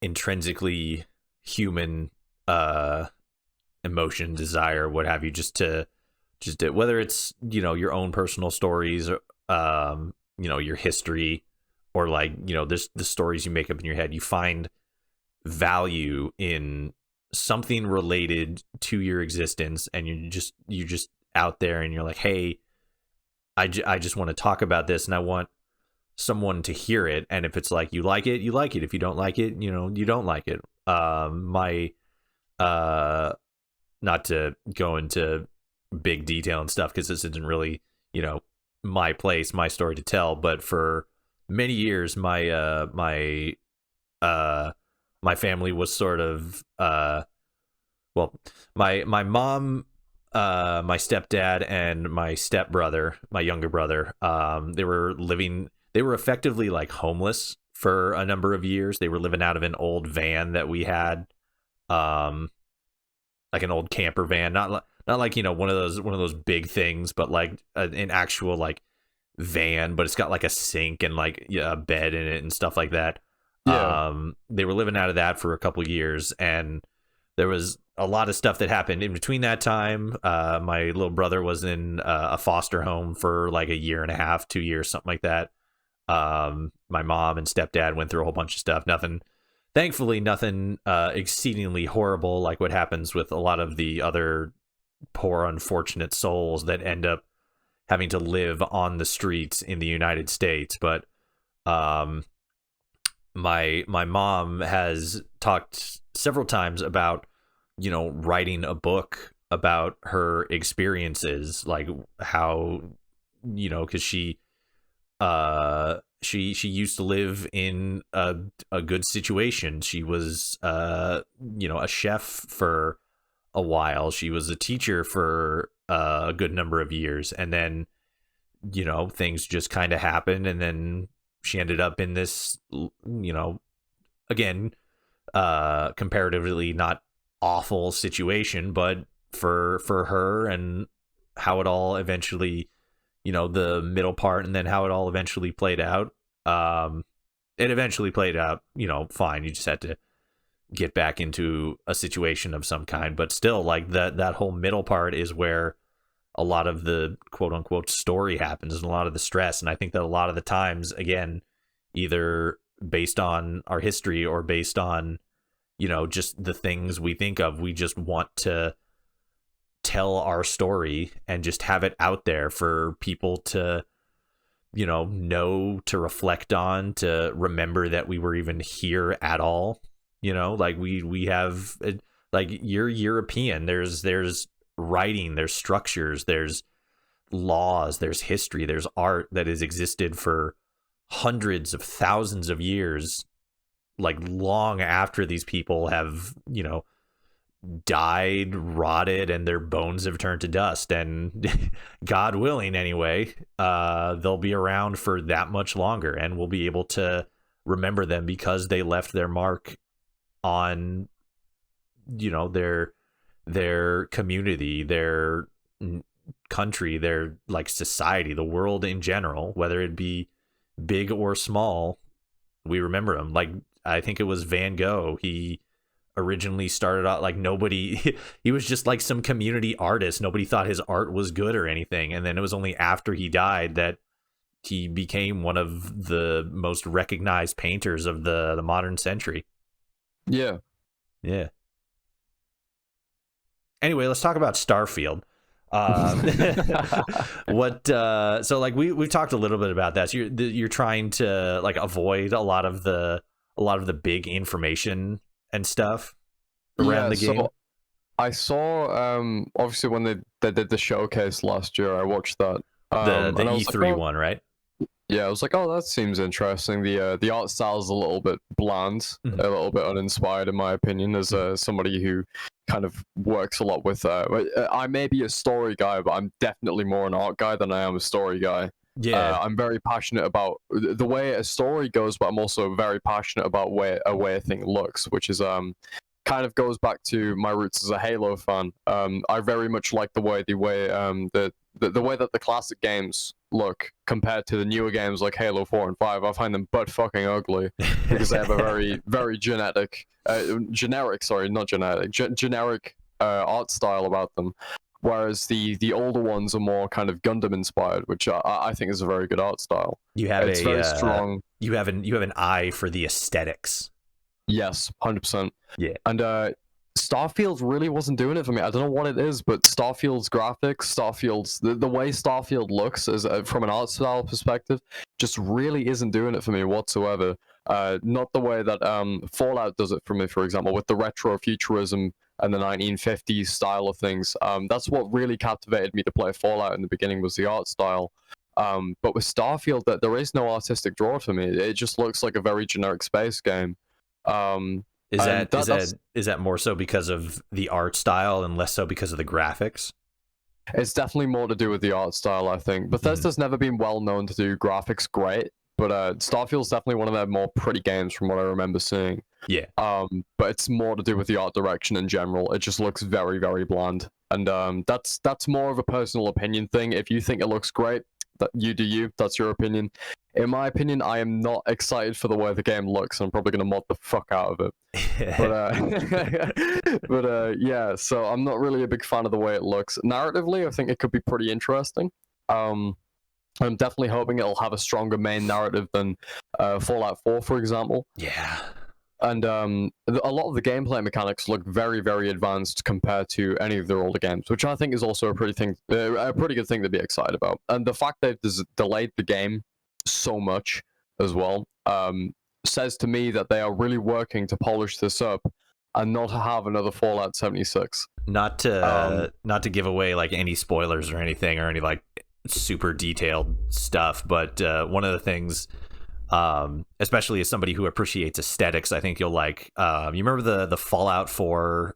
intrinsically human emotion, desire, what have you, just whether it's, your own personal stories, or your history, or like, there's the stories you make up in your head. You find value in something related to your existence, and you're just out there, and you're like, hey, I just want to talk about this, and I want someone to hear it. And if it's like, you like it, you like it. If you don't like it, you don't like it. Not to go into big detail and stuff, because this isn't really, my place, my story to tell, but for many years, my family was sort of, my mom, my stepdad, and my stepbrother, my younger brother, they were effectively like homeless for a number of years. They were living out of an old van that we had, like an old camper van, not like, one of those big things, but like an actual like van, but it's got like a sink and like a bed in it and stuff like that. They were living out of that for a couple of years, and there was a lot of stuff that happened in between that time. My little brother was in a foster home for like a year and a half, 2 years, something like that. My mom and stepdad went through a whole bunch of stuff. Thankfully nothing exceedingly horrible, like what happens with a lot of the other poor, unfortunate souls that end up having to live on the streets in the United States. But my mom has talked several times about writing a book about her experiences, like how, because she used to live in a good situation. She was a chef for a while. She was a teacher for a good number of years, and then things just kind of happened, and then she ended up in this, again, comparatively not awful situation, but for her, and how it all eventually, the middle part, and then how it all eventually played out. It eventually played out, fine. You just had to get back into a situation of some kind, but still, like, that whole middle part is where a lot of the quote unquote story happens, and a lot of the stress. And I think that a lot of the times, again, either based on our history or based on, just the things we think of, we just want to tell our story and just have it out there for people to, know, to reflect on, to remember that we were even here at all. Like we have, like, you're European. There's writing, there's structures, there's laws, there's history, there's art that has existed for hundreds of thousands of years, like long after these people have, died, rotted, and their bones have turned to dust. And God willing, anyway, they'll be around for that much longer, and we'll be able to remember them because they left their mark on, their community, their country, their, like, society, the world in general, whether it be big or small. We remember them. Like, I think it was Van Gogh. He originally started out like nobody, he was just like some community artist. Nobody thought his art was good or anything. And then it was only after he died that he became one of the most recognized painters of the modern century. Yeah. Yeah. Anyway, let's talk about Starfield. So like we've talked a little bit about that. So you're trying to, like, avoid a lot of the big information and stuff around the game. So I saw obviously when they did the showcase last year, I watched that. The E3 one, right? Yeah, I was like, oh, that seems interesting. The art style is a little bit bland, Mm-hmm. a little bit uninspired, in my opinion, as somebody who kind of works a lot with. I may be a story guy, but I'm definitely more an art guy than I am a story guy. Yeah. I'm very passionate about the way a story goes, but I'm also very passionate about a way a thing looks, which is kind of goes back to my roots as a Halo fan. I very much like the way the way that the classic games look compared to the newer games like Halo 4 and 5. I find them butt fucking ugly because they have a very generic art style about them. Whereas the older ones are more kind of Gundam inspired, which I think is a very good art style. It's very strong. You have an eye for the aesthetics. Yes, 100%. Yeah. And Starfield really wasn't doing it for me. I don't know what it is, but Starfield's graphics, the way Starfield looks as from an art style perspective, just really isn't doing it for me whatsoever. Not the way that Fallout does it for me, for example, with the retro futurism and the 1950s style of things. That's what really captivated me to play Fallout in the beginning, was the art style. But with Starfield, there is no artistic draw to me. It just looks like a very generic space game. Is that more so because of the art style and less so because of the graphics? It's definitely more to do with the art style, I think. Bethesda's never been well known to do graphics great, but Starfield's definitely one of their more pretty games from what I remember seeing. Yeah. But it's more to do with the art direction in general. It just looks very, very bland. And that's more of a personal opinion thing. If you think it looks great, that you do you. That's your opinion. In my opinion, I am not excited for the way the game looks. I'm probably going to mod the fuck out of it. But yeah, so I'm not really a big fan of the way it looks. Narratively, I think it could be pretty interesting. I'm definitely hoping it'll have a stronger main narrative than Fallout 4, for example. Yeah. And a lot of the gameplay mechanics look very, very advanced compared to any of their older games, which I think is also a pretty good thing to be excited about. And the fact they've delayed the game so much as well says to me that they are really working to polish this up and not have another Fallout 76. Not to give away like any spoilers or anything or any like super detailed stuff, but one of the things, especially as somebody who appreciates aesthetics, I think you'll like. You remember the Fallout 4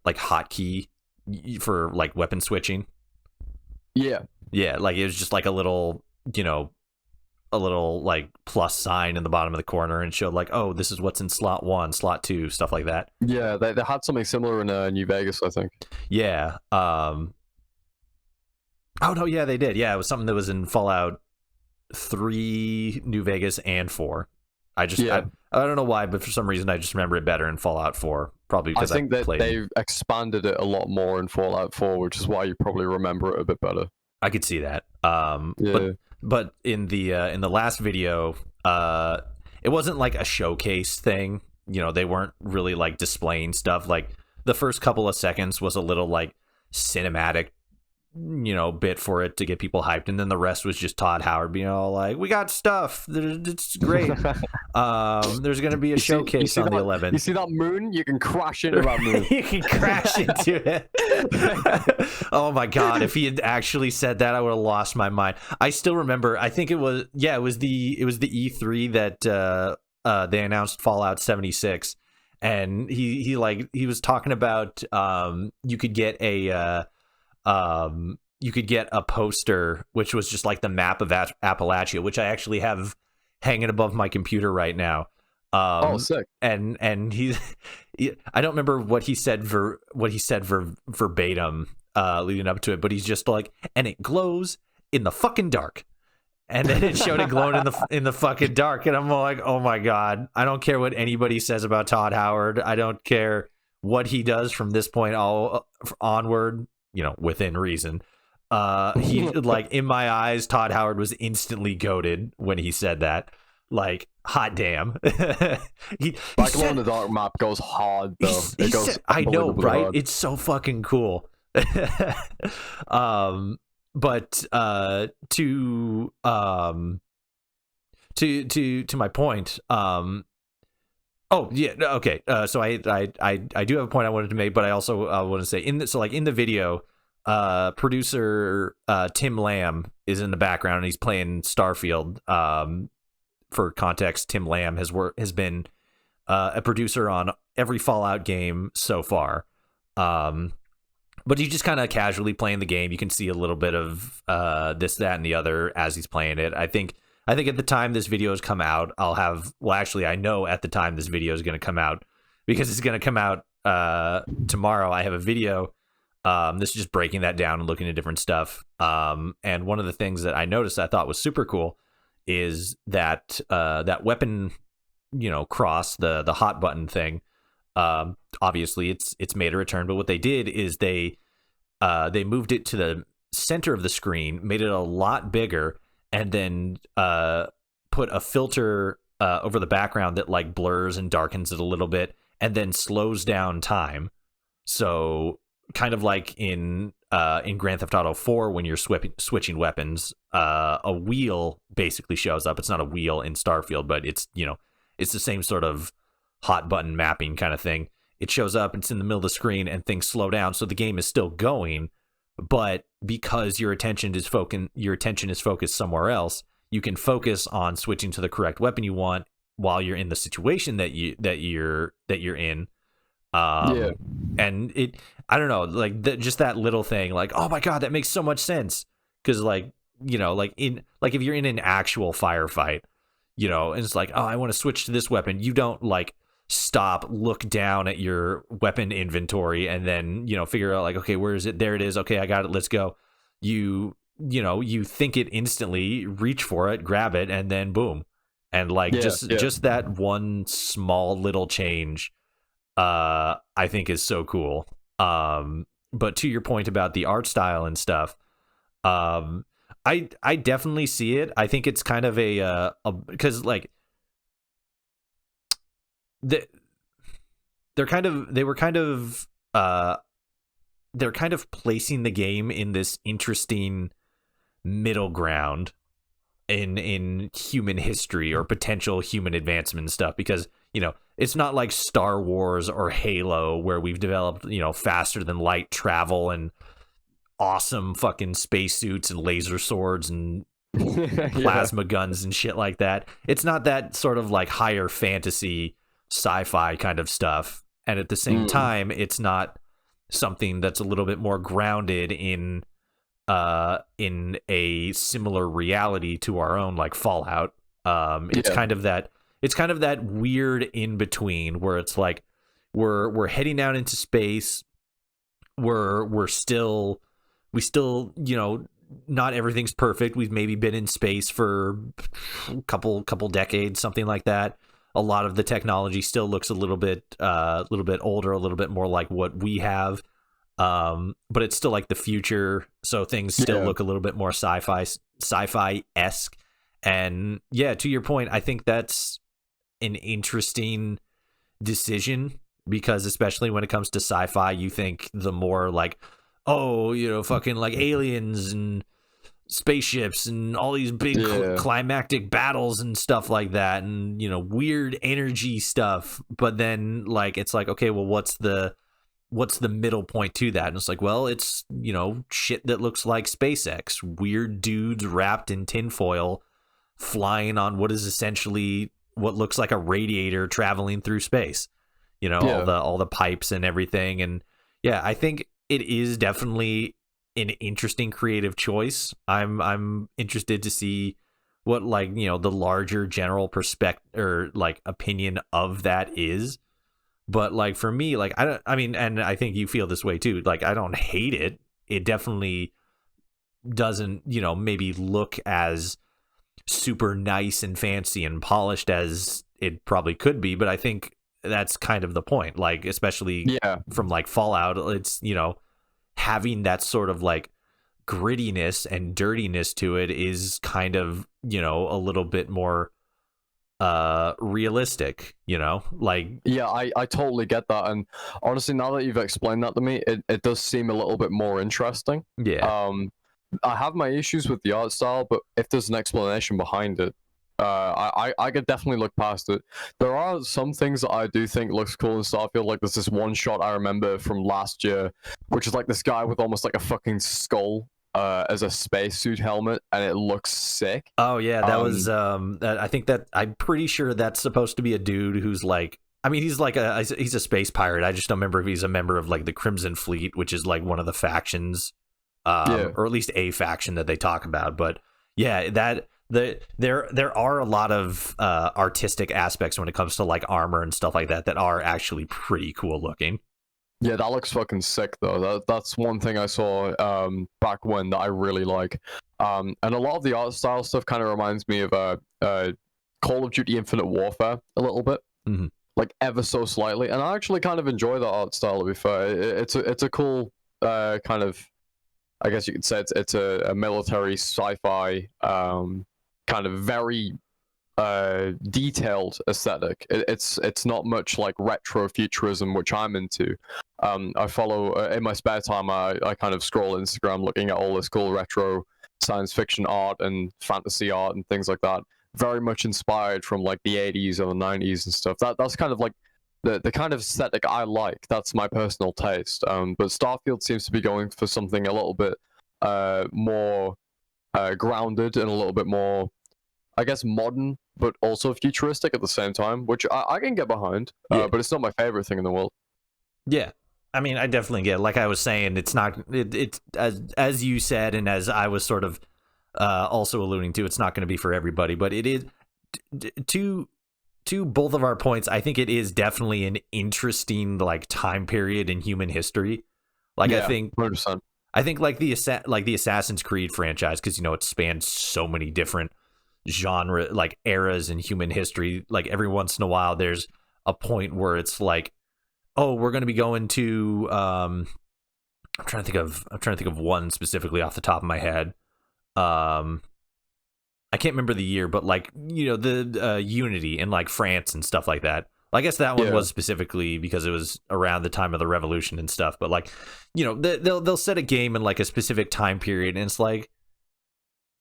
like hotkey for like weapon switching? Yeah. Yeah, like it was just like a little, a little like plus sign in the bottom of the corner and showed like, oh, this is what's in slot 1, slot 2, stuff like that. Yeah, they had something similar in New Vegas, I think. Yeah. Oh no, yeah, they did. Yeah, it was something that was in Fallout 3, New Vegas, and 4. I don't know why, but for some reason I just remember it better in Fallout 4. Probably because I think that they've expanded it a lot more in Fallout 4, which is why you probably remember it a bit better. I could see that. Yeah. But in the last video, it wasn't like a showcase thing. They weren't really like displaying stuff. Like the first couple of seconds was a little like cinematic, bit for it to get people hyped, and then the rest was just Todd Howard being all like, "We got stuff. It's great. There's gonna be a showcase on the 11th. You see that moon? You can crash into that moon. You can crash into it." Oh my god! If he had actually said that, I would have lost my mind. I still remember. I think it was the E3 that they announced Fallout 76, and he was talking about you could get a poster which was just like the map of Appalachia, which I actually have hanging above my computer right now. Sick. And I don't remember what he said verbatim leading up to it, but he's just like, and it glows in the fucking dark. And then it showed it glowing in the fucking dark, and I'm like, oh my god! I don't care what anybody says about Todd Howard. I don't care what he does from this point all onward. Within reason. He like, in my eyes, Todd Howard was instantly goated when he said that. Like, hot damn. Glow in the dark map goes hard though. I know, right? Hard. It's so fucking cool. But to my point, oh yeah, okay. So I do have a point I wanted to make, but I also want to say in the video, producer Tim Lamb is in the background and he's playing Starfield. For context, Tim Lamb has been a producer on every Fallout game so far. But he's just kind of casually playing the game. You can see a little bit of this, that, and the other as he's playing it. I think at the time this video has come out, I know at the time this video is going to come out, because it's going to come out tomorrow. I have a video. This is just breaking that down and looking at different stuff. And one of the things that I noticed I thought was super cool is that that weapon, cross, the hot button thing. Obviously it's made a return, but what they did is they moved it to the center of the screen, made it a lot bigger, and then put a filter over the background that like blurs and darkens it a little bit and then slows down time. So kind of like in Grand Theft Auto 4 when you're switching weapons, a wheel basically shows up. It's not a wheel in Starfield, but it's the same sort of hot button mapping kind of thing. It shows up, it's in the middle of the screen, and things slow down, so the game is still going, but because your attention is focused somewhere else, you can focus on switching to the correct weapon you want while you're in the situation that you're in. And I don't know, like just that little thing, like, oh my god, that makes so much sense, because like if you're in an actual firefight, and it's like, oh, I want to switch to this weapon, you don't like stop, look down at your weapon inventory, and then figure out like, okay, where is it? There it is. Okay, I got it. Let's go. You think it instantly, reach for it, grab it, and then boom, and like just that one small little change, I think is so cool. But to your point about the art style and stuff, I definitely see it. I think it's kind of a because like they're kind of placing the game in this interesting middle ground in human history or potential human advancement and stuff, because it's not like Star Wars or Halo where we've developed, faster than light travel and awesome fucking spacesuits and laser swords and plasma guns and shit like that. It's not that sort of like higher fantasy sci-fi kind of stuff. And at the same time, it's not something that's a little bit more grounded in a similar reality to our own, like Fallout. It's kind of that weird in between where it's like we're heading out into space. We still, not everything's perfect. We've maybe been in space for a couple decades, something like that. A lot of the technology still looks a little bit older, a little bit more like what we have. But it's still like the future, so things still look a little bit more sci-fi-esque. And yeah, to your point, I think that's an interesting decision, because especially when it comes to sci-fi, you think the more like, fucking like aliens and spaceships and all these big climactic battles and stuff like that, and weird energy stuff. But then like it's like, okay, well, what's the middle point to that? And it's like, well, it's shit that looks like SpaceX, weird dudes wrapped in tinfoil flying on what is essentially what looks like a radiator traveling through space, all the pipes and everything. And yeah, I think it is definitely an interesting creative choice. I'm interested to see what the larger general perspective or like opinion of that is. But like for me, like and I think you feel this way too. Like I don't hate it. It definitely doesn't, maybe look as super nice and fancy and polished as it probably could be. But I think that's kind of the point. Like especially from like Fallout, it's having that sort of like grittiness and dirtiness to it is kind of a little bit more realistic, like I totally get that. And honestly, now that you've explained that to me, it does seem a little bit more interesting. I have my issues with the art style, but if there's an explanation behind it, I could definitely look past it. There are some things that I do think looks cool in Starfield. Like there's this one shot I remember from last year, which is like this guy with almost like a fucking skull as a spacesuit helmet, and it looks sick. Oh yeah, that was I think that I'm pretty sure that's supposed to be a dude who's like, I mean, he's a space pirate. I just don't remember if he's a member of like the Crimson Fleet, which is like one of the factions, or at least a faction that they talk about. But yeah, there are a lot of artistic aspects when it comes to like armor and stuff like that that are actually pretty cool looking. Yeah, that looks fucking sick though. That's one thing I saw back when that I really like. And a lot of the art style stuff kind of reminds me of Call of Duty Infinite Warfare a little bit, like ever so slightly. And I actually kind of enjoy that art style. To be fair, it's a cool kind of, I guess you could say it's a military sci-fi kind of very detailed aesthetic. It's not much like retro futurism, which I'm into. I follow in my spare time. I kind of scroll Instagram looking at all this cool retro science fiction art and fantasy art and things like that. Very much inspired from like the 80s or the 90s and stuff. That's kind of like the kind of aesthetic I like. That's my personal taste. But Starfield seems to be going for something a little bit more grounded and a little bit more, I guess, modern, but also futuristic at the same time, which I can get behind. But it's not my favorite thing in the world. Yeah. I mean, I definitely get it. Like I was saying, it's not, it's as you said, and as I was sort of also alluding to, it's not going to be for everybody, but it is, to both of our points, I think it is definitely an interesting like time period in human history. Like I think 100%. I think like the Assassin's Creed franchise, because it spans so many different genre like eras in human history. Like every once in a while there's a point where it's like, oh, we're going to be going to I'm trying to think of one specifically off the top of my head. I can't remember the year, but like the Unity in like France and stuff like that. I guess that one was specifically because it was around the time of the revolution and stuff. But like, they'll set a game in like a specific time period, and it's like,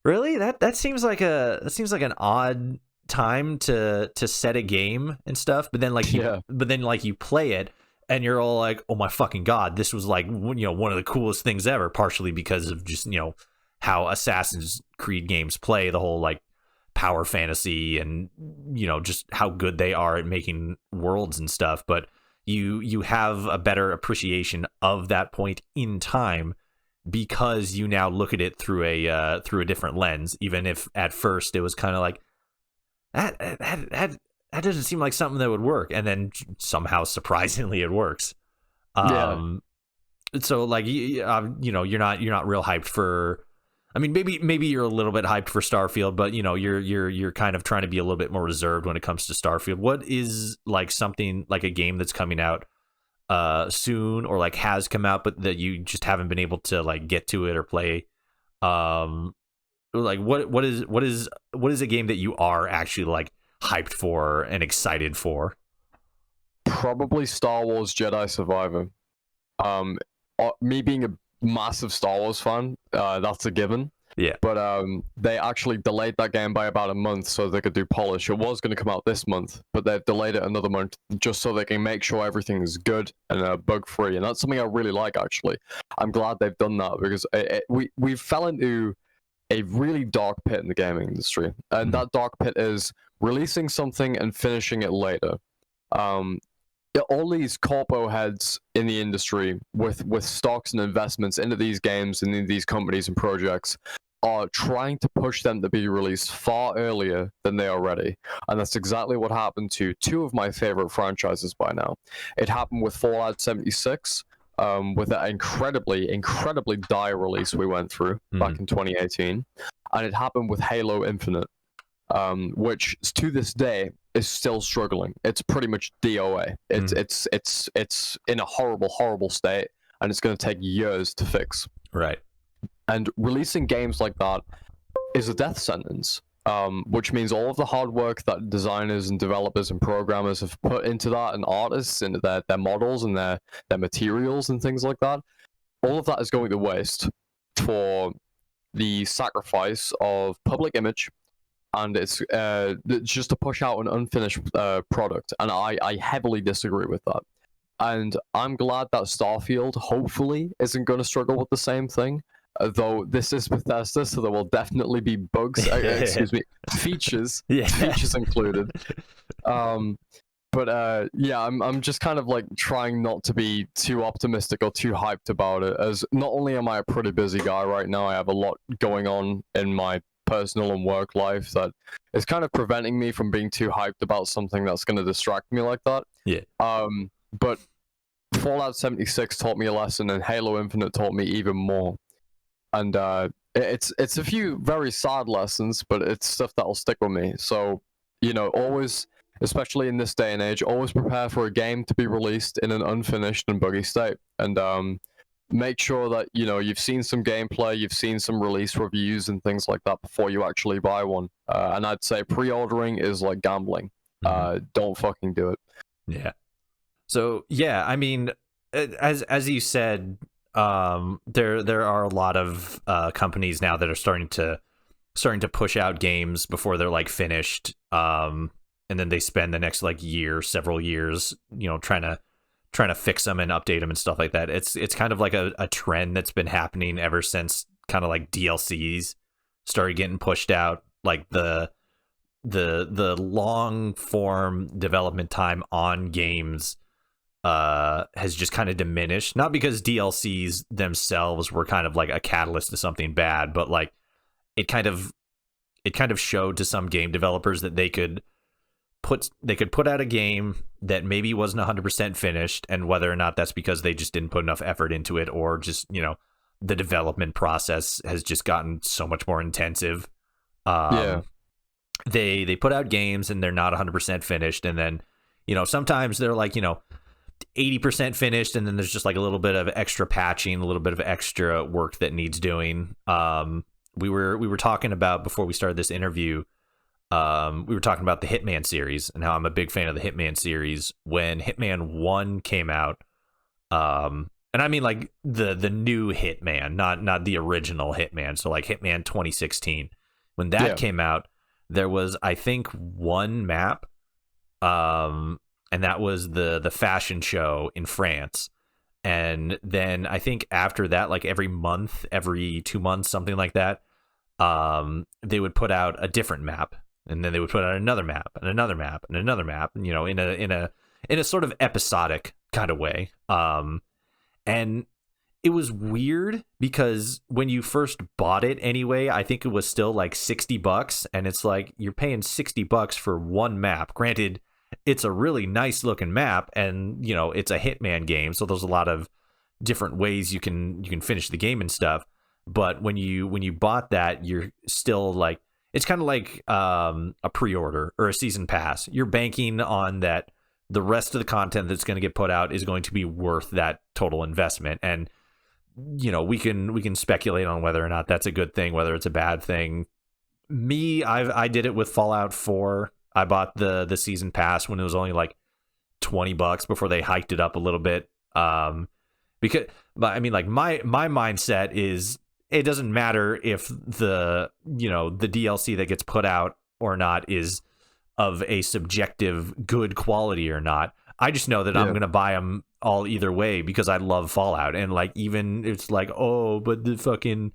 really, that seems like an odd time to set a game and stuff, but then like you play it and you're all like, oh my fucking god, this was like, you know, one of the coolest things ever, partially because of just, you know, how Assassin's Creed games play, the whole like power fantasy and, you know, just how good they are at making worlds and stuff. But you have a better appreciation of that point in time because you now look at it through a different lens, even if at first it was kind of like that doesn't seem like something that would work, and then somehow surprisingly it works. So like you know, you're not real hyped for, I mean, maybe you're a little bit hyped for Starfield, but you know, you're kind of trying to be a little bit more reserved when it comes to Starfield. What is like something like a game that's coming out soon, or like has come out but that you just haven't been able to like get to it or play? Like what is a game that you are actually like hyped for and excited for? Probably Star Wars Jedi Survivor. Me being a massive Star Wars fan, that's a given. Yeah. But they actually delayed that game by about a month so they could do polish. It was going to come out this month, but they've delayed it another month just so they can make sure everything is good and bug free. And that's something I really like, actually. I'm glad they've done that because we fell into a really dark pit in the gaming industry, and that dark pit is releasing something and finishing it later. All these corpo heads in the industry with stocks and investments into these games and in these companies and projects are trying to push them to be released far earlier than they are ready. And that's exactly what happened to two of my favorite franchises by now. It happened with Fallout 76, with that incredibly dire release we went through back in 2018. And it happened with Halo Infinite, which to this day is still struggling. It's pretty much DOA. It's in a horrible state, and it's going to take years to fix. Right. And releasing games like that is a death sentence, which means all of the hard work that designers and developers and programmers have put into that, and artists into their models and their materials and things like that, all of that is going to waste for the sacrifice of public image. And it's just to push out an unfinished product, and I heavily disagree with that. And I'm glad that Starfield hopefully isn't going to struggle with the same thing, though this is Bethesda, so there will definitely be bugs, features included. But yeah, I'm just kind of like trying not to be too optimistic or too hyped about it, as not only am I a pretty busy guy right now, I have a lot going on in my personal and work life that is kind of preventing me from being too hyped about something that's going to distract me like that. Yeah. But Fallout 76 taught me a lesson, and Halo Infinite taught me even more. And it's a few very sad lessons, but it's stuff that'll stick with me. So, you know, always, especially in this day and age, always prepare for a game to be released in an unfinished and buggy state. And make sure that, you know, you've seen some gameplay, you've seen some release reviews and things like that before you actually buy one. And I'd say pre-ordering is like gambling. Don't fucking do it. Yeah. So yeah, I mean, as you said, there are a lot of companies now that are starting to push out games before they're like finished, and then they spend the next like several years, you know, trying to fix them and update them and stuff like that. It's kind of like a trend that's been happening ever since kind of like DLCs started getting pushed out. Like the long form development time on games has just kind of diminished, not because DLCs themselves were kind of like a catalyst to something bad, but like it kind of showed to some game developers that they could put out a game that maybe wasn't 100% finished, and whether or not that's because they just didn't put enough effort into it, or just, you know, the development process has just gotten so much more intensive. They put out games and they're not 100% finished, and then, you know, sometimes they're like, you know, 80% finished, and then there's just like a little bit of extra patching, a little bit of extra work that needs doing. We were talking about, before we started this interview, we were talking about the Hitman series and how I'm a big fan of the Hitman series. When Hitman 1 came out, and I mean like the new Hitman, not the original Hitman, so like Hitman 2016, when that came out, there was, I think, one map, and that was the fashion show in France. And then I think after that, like every month, every 2 months, something like that, they would put out a different map, and then they would put out another map and another map and another map, you know, in a sort of episodic kind of way. And it was weird because when you first bought it anyway, I think it was still like $60, and it's like you're paying $60 for one map. Granted, it's a really nice looking map, and you know, it's a Hitman game, so there's a lot of different ways you can finish the game and stuff. But when you bought that, you're still like, it's kind of like a pre-order or a season pass. You're banking on that the rest of the content that's going to get put out is going to be worth that total investment. And you know, we can speculate on whether or not that's a good thing, whether it's a bad thing. I did it with Fallout 4. I bought the season pass when it was only like $20 before they hiked it up a little bit. Because, but I mean, like my mindset is, it doesn't matter if the DLC that gets put out or not is of a subjective good quality or not. I just know that I'm going to buy them all either way because I love Fallout. And like, even it's like, oh, but the fucking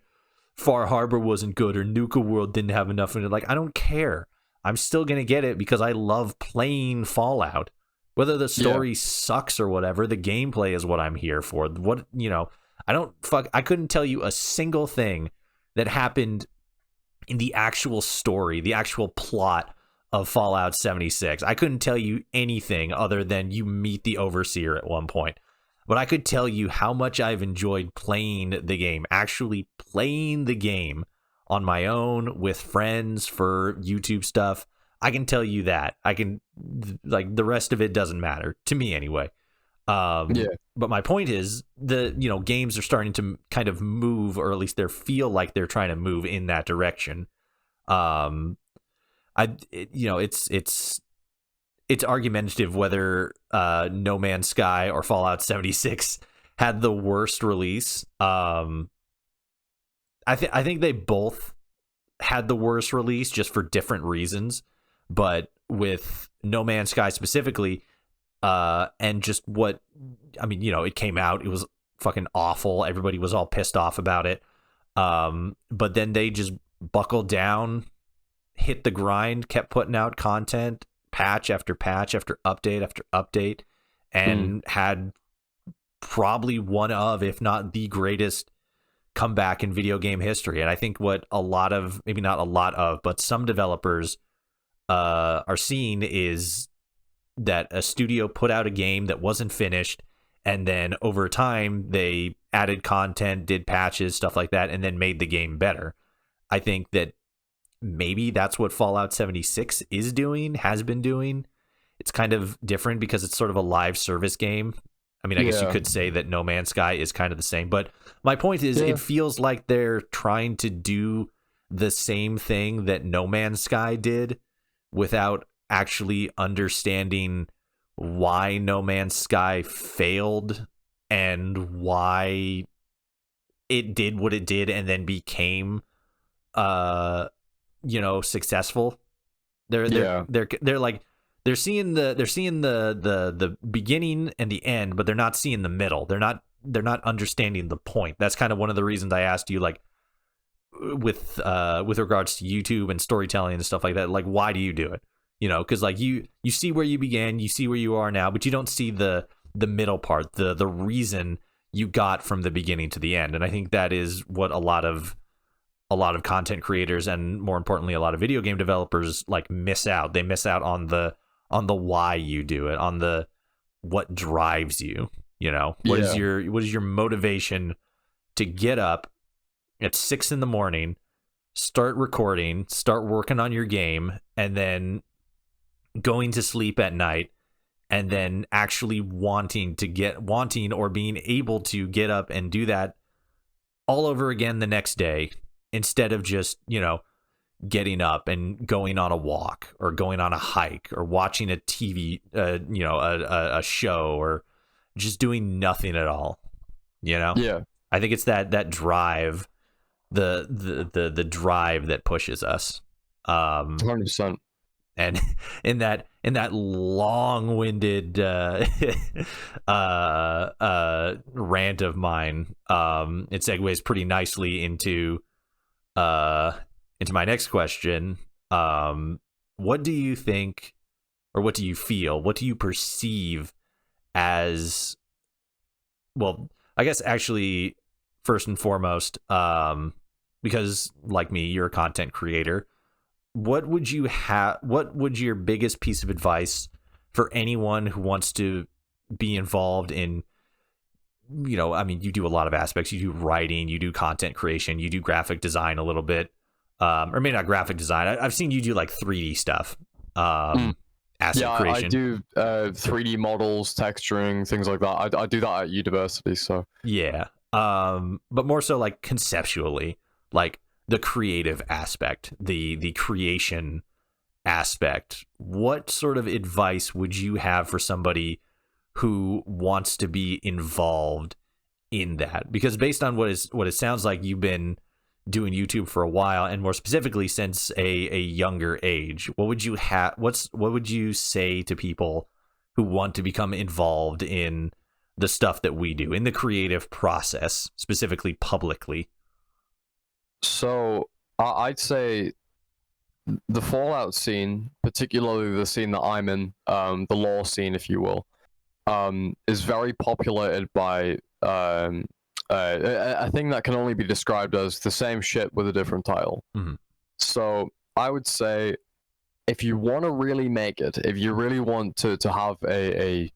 Far Harbor wasn't good or Nuka World didn't have enough in it. Like, I don't care. I'm still going to get it because I love playing Fallout. Whether the story sucks or whatever, the gameplay is what I'm here for. What, you know, I couldn't tell you a single thing that happened in the actual story, the actual plot of Fallout 76. I couldn't tell you anything other than you meet the Overseer at one point. But I could tell you how much I've enjoyed playing the game, actually playing the game on my own with friends for YouTube stuff. I can tell you that. I can, like, the rest of it doesn't matter to me anyway. But my point is, games are starting to kind of move, or at least they feel like they're trying to move in that direction. It's argumentative whether No Man's Sky or Fallout 76 had the worst release. I think they both had the worst release, just for different reasons. But with No Man's Sky specifically, and just what, I mean, it came out, it was fucking awful. Everybody was all pissed off about it. But then they just buckled down, hit the grind, kept putting out content, patch after patch after update after update, and had probably one of, if not the greatest comeback in video game history. And I think what a lot of, maybe not a lot of, but some developers are seeing is that a studio put out a game that wasn't finished, and then over time they added content, did patches, stuff like that, and then made the game better. I think that maybe that's what Fallout 76 is doing, has been doing. It's kind of different because it's sort of a live service game. I mean, I guess you could say that No Man's Sky is kind of the same, but my point is, it feels like they're trying to do the same thing that No Man's Sky did without actually understanding why No Man's Sky failed and why it did what it did and then became successful. They're seeing the beginning and the end, but they're not seeing the middle. They're not understanding the point. That's kind of one of the reasons I asked you, like, with regards to YouTube and storytelling and stuff like that, like, why do you do it? Because like you see where you began, you see where you are now, but you don't see the middle part, the reason you got from the beginning to the end. And I think that is what a lot of content creators, and more importantly a lot of video game developers, like, miss out. They miss out on the why you do it, on the what drives you. What is your motivation to get up at 6 a.m, start recording, start working on your game, and then going to sleep at night, and then actually wanting or being able to get up and do that all over again the next day, instead of just, getting up and going on a walk or going on a hike or watching a TV, a show, or just doing nothing at all. I think it's that drive, the drive that pushes us. 100%. And in that long-winded rant of mine, it segues pretty nicely into my next question. What do you think, or what do you feel, what do you perceive as, well, I guess actually first and foremost, because like me, you're a content creator, what would your biggest piece of advice for anyone who wants to be involved in, I mean, you do a lot of aspects. You do writing, you do content creation, you do graphic design a little bit, or maybe not graphic design. I've seen you do like 3D stuff, asset creation. I do 3D models, texturing, things like that. I do that at university, so. Yeah. But more so like conceptually, like the creative aspect, the creation aspect. What sort of advice would you have for somebody who wants to be involved in that? Because based on what it sounds like, you've been doing YouTube for a while, and more specifically since a younger age, what would you say to people who want to become involved in the stuff that we do, in the creative process, specifically publicly? So I'd say the Fallout scene, particularly the scene that I'm in, the lore scene, if you will, is very populated by a thing that can only be described as the same shit with a different title. Mm-hmm. So I would say, if you want to really make it, if you really want to have a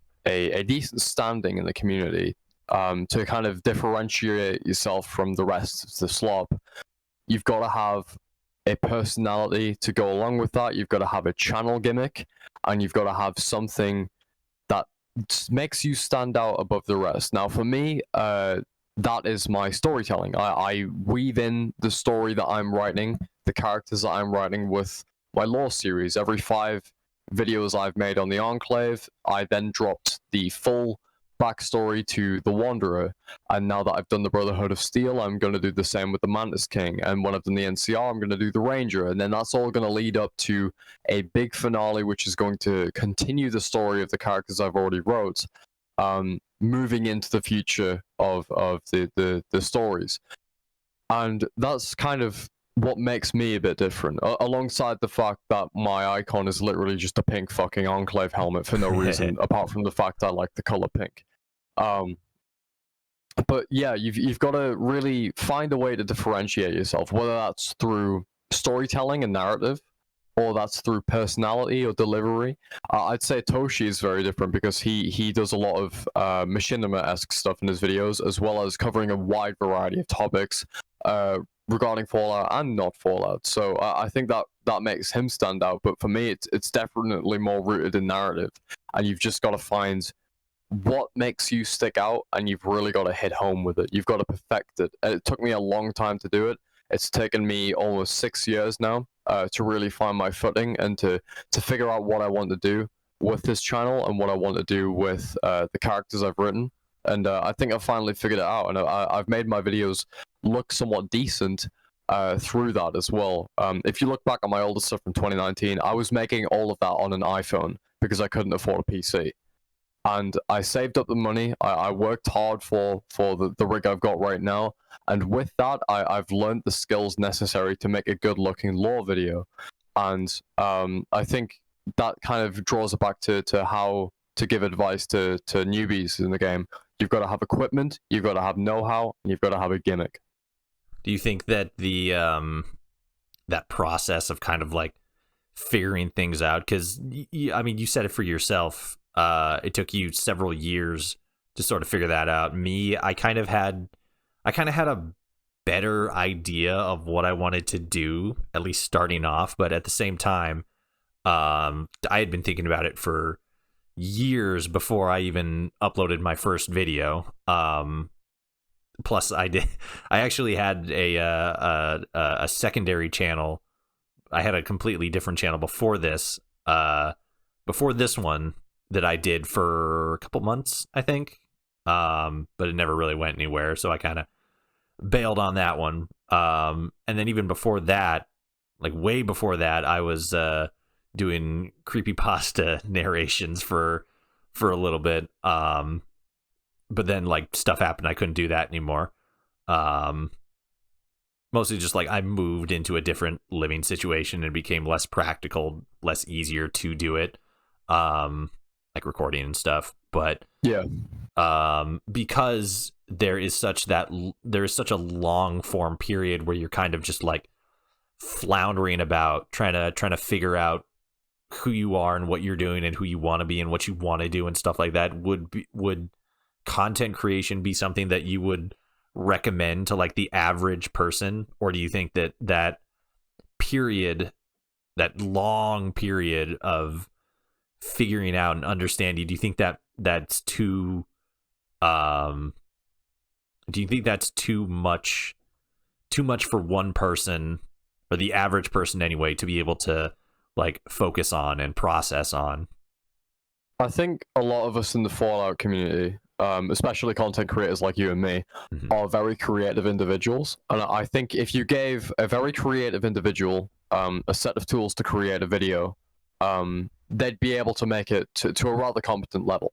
decent standing in the community, to kind of differentiate yourself from the rest of the slop, you've got to have a personality to go along with that. You've got to have a channel gimmick, and you've got to have something that makes you stand out above the rest. Now, for me, that is my storytelling. I weave in the story that I'm writing, the characters that I'm writing with my lore series. Every 5 videos I've made on the Enclave, I then dropped the full backstory to the Wanderer, and now that I've done the Brotherhood of Steel, I'm going to do the same with the Mantis King, and when I've done the NCR, I'm going to do the Ranger, and then that's all going to lead up to a big finale, which is going to continue the story of the characters I've already wrote, moving into the future of the stories. And that's kind of what makes me a bit different, alongside the fact that my icon is literally just a pink fucking Enclave helmet for no reason, apart from the fact I like the color pink. But yeah, you've got to really find a way to differentiate yourself, whether that's through storytelling and narrative, or that's through personality or delivery. I'd say Toshi is very different because he does a lot of machinima-esque stuff in his videos, as well as covering a wide variety of topics regarding Fallout and not Fallout. So I think that makes him stand out. But for me, it's definitely more rooted in narrative, and you've just got to find what makes you stick out, and you've really got to hit home with it. You've got to perfect it. And it took me a long time to do it. It's taken me almost 6 years now to really find my footing and to figure out what I want to do with this channel and what I want to do with the characters I've written. And I think I've finally figured it out, and I've made my videos look somewhat decent through that as well. If you look back at my older stuff from 2019, I was making all of that on an iPhone because I couldn't afford a PC. And I saved up the money, I worked hard for the rig I've got right now, and with that, I've learned the skills necessary to make a good-looking lore video. And I think that kind of draws it back to how to give advice to newbies in the game. You've got to have equipment, you've got to have know-how, and you've got to have a gimmick. Do you think that the that process of kind of like figuring things out, because I mean, you said it for yourself, it took you several years to sort of figure that out. Me, I kind of had a better idea of what I wanted to do, at least starting off, but at the same time, I had been thinking about it for years before I even uploaded my first video. Plus, I actually had a secondary channel. I had a completely different channel before this one that I did for a couple months, I think. But it never really went anywhere, so I kind of bailed on that one. And then even before that, like way before that, I was doing creepypasta narrations for a little bit. But then like stuff happened, I couldn't do that anymore. Mostly just like I moved into a different living situation and became less practical, less easier to do it, like recording and stuff. But Yeah. because there is such a long form period where you're kind of just like floundering about trying to figure out who you are and what you're doing and who you want to be and what you want to do and stuff like that, would content creation be something that you would recommend to like the average person? Or do you think that long period of figuring out and understanding, do you think that's too much for one person, or the average person anyway, to be able to like focus on and process on? I think a lot of us in the Fallout community, especially content creators like you and me, are very creative individuals. And I think if you gave a very creative individual a set of tools to create a video, they'd be able to make it to a rather competent level.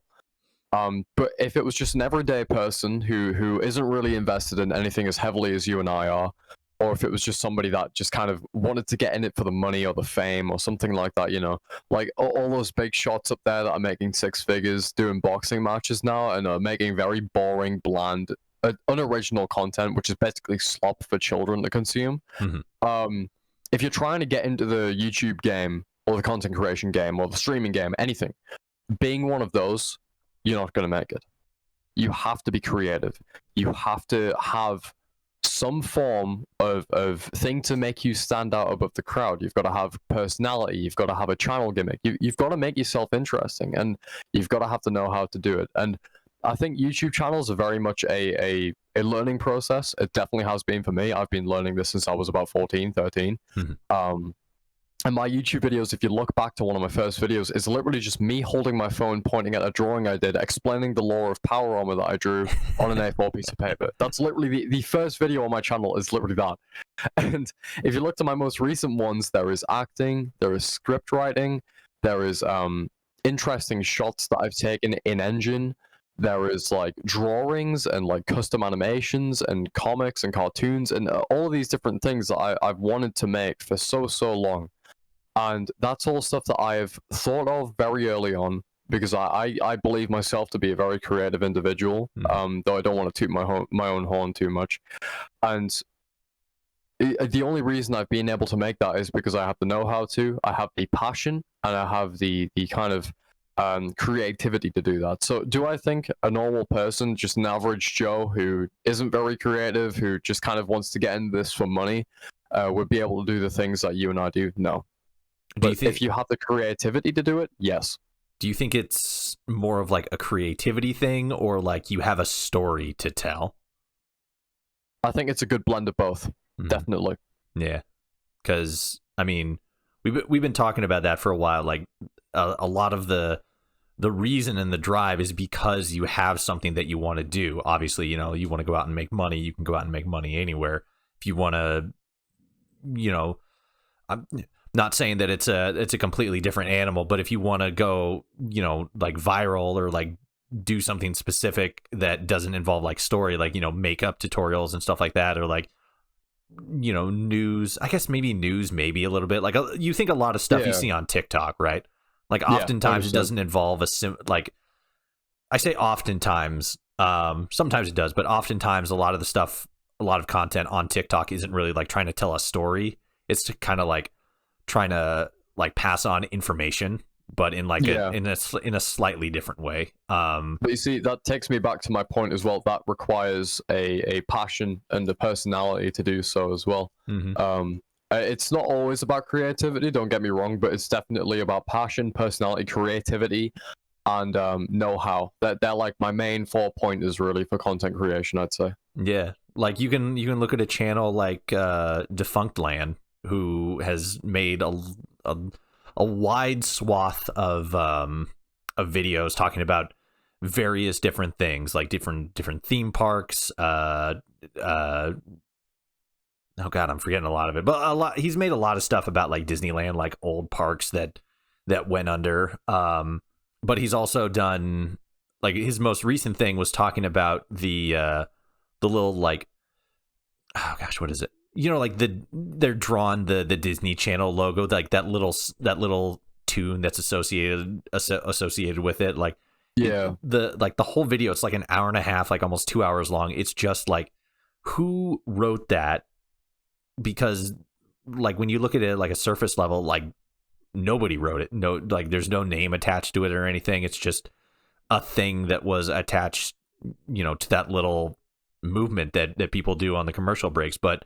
But if it was just an everyday person who isn't really invested in anything as heavily as you and I are, or if it was just somebody that just kind of wanted to get in it for the money or the fame or something like that, like all those big shots up there that are making six figures doing boxing matches now and are making very boring, bland, unoriginal content, which is basically slop for children to consume. If you're trying to get into the YouTube game or the content creation game or the streaming game, anything, being one of those, you're not going to make it. You have to be creative. You have to have some form of thing to make you stand out above the crowd. You've got to have personality. You've got to have a channel gimmick. You've got to make yourself interesting, and you've got to have to know how to do it. And I think YouTube channels are very much a learning process. It definitely has been for me. I've been learning this since I was about 14, 13. And my YouTube videos, if you look back to one of my first videos, is literally just me holding my phone, pointing at a drawing I did, explaining the lore of power armor that I drew on an A4 piece of paper. That's literally the first video on my channel is literally that. And if you look to my most recent ones, there is acting, there is script writing, there is interesting shots that I've taken in engine. There is like drawings and like custom animations and comics and cartoons and all of these different things that I've wanted to make for so long. And that's all stuff that I have thought of very early on, because I believe myself to be a very creative individual, though I don't want to toot my own horn too much. And the only reason I've been able to make that is because I have the know-how to, I have the passion, and I have the kind of creativity to do that. So do I think a normal person, just an average Joe who isn't very creative, who just kind of wants to get into this for money, would be able to do the things that you and I do? No. But if you have the creativity to do it, yes. Do you think it's more of like a creativity thing, or like you have a story to tell? I think it's a good blend of both. Definitely. Yeah. Because, I mean, we've been talking about that for a while. Like, a lot of the reason and the drive is because you have something that you want to do. Obviously, you want to go out and make money. You can go out and make money anywhere. If you want to, I'm not saying that it's a completely different animal, but if you want to go, like viral, or like do something specific that doesn't involve like story, like, makeup tutorials and stuff like that, or like, news, I guess maybe news, maybe a little bit, like you think a lot of stuff you see on TikTok, right? Like oftentimes it doesn't involve like, I say oftentimes, sometimes it does, but oftentimes a lot of content on TikTok isn't really like trying to tell a story. It's kind of like trying to like pass on information, but in like in a slightly different way. But you see, that takes me back to my point as well. That requires a passion and a personality to do so as well. It's not always about creativity, don't get me wrong, but it's definitely about passion, personality, creativity, and know-how. They're like my main 4 pointers really for content creation, I'd say. Yeah, like you can look at a channel like Defunct Land, who has made a wide swath of videos talking about various different things, like different theme parks, oh god, I'm forgetting a lot of it, but he's made a lot of stuff about like Disneyland, like old parks that went under. But he's also done, like, his most recent thing was talking about the little, like, oh gosh, what is it? You know, like they're drawn the Disney Channel logo, like that little tune that's associated with it. Like, Yeah. the whole video, it's like an hour and a half, like almost 2 hours long. It's just like, who wrote that? Because like when you look at it like a surface level, like nobody wrote it. No, like there's no name attached to it or anything. It's just a thing that was attached, you know, to that little movement that people do on the commercial breaks. But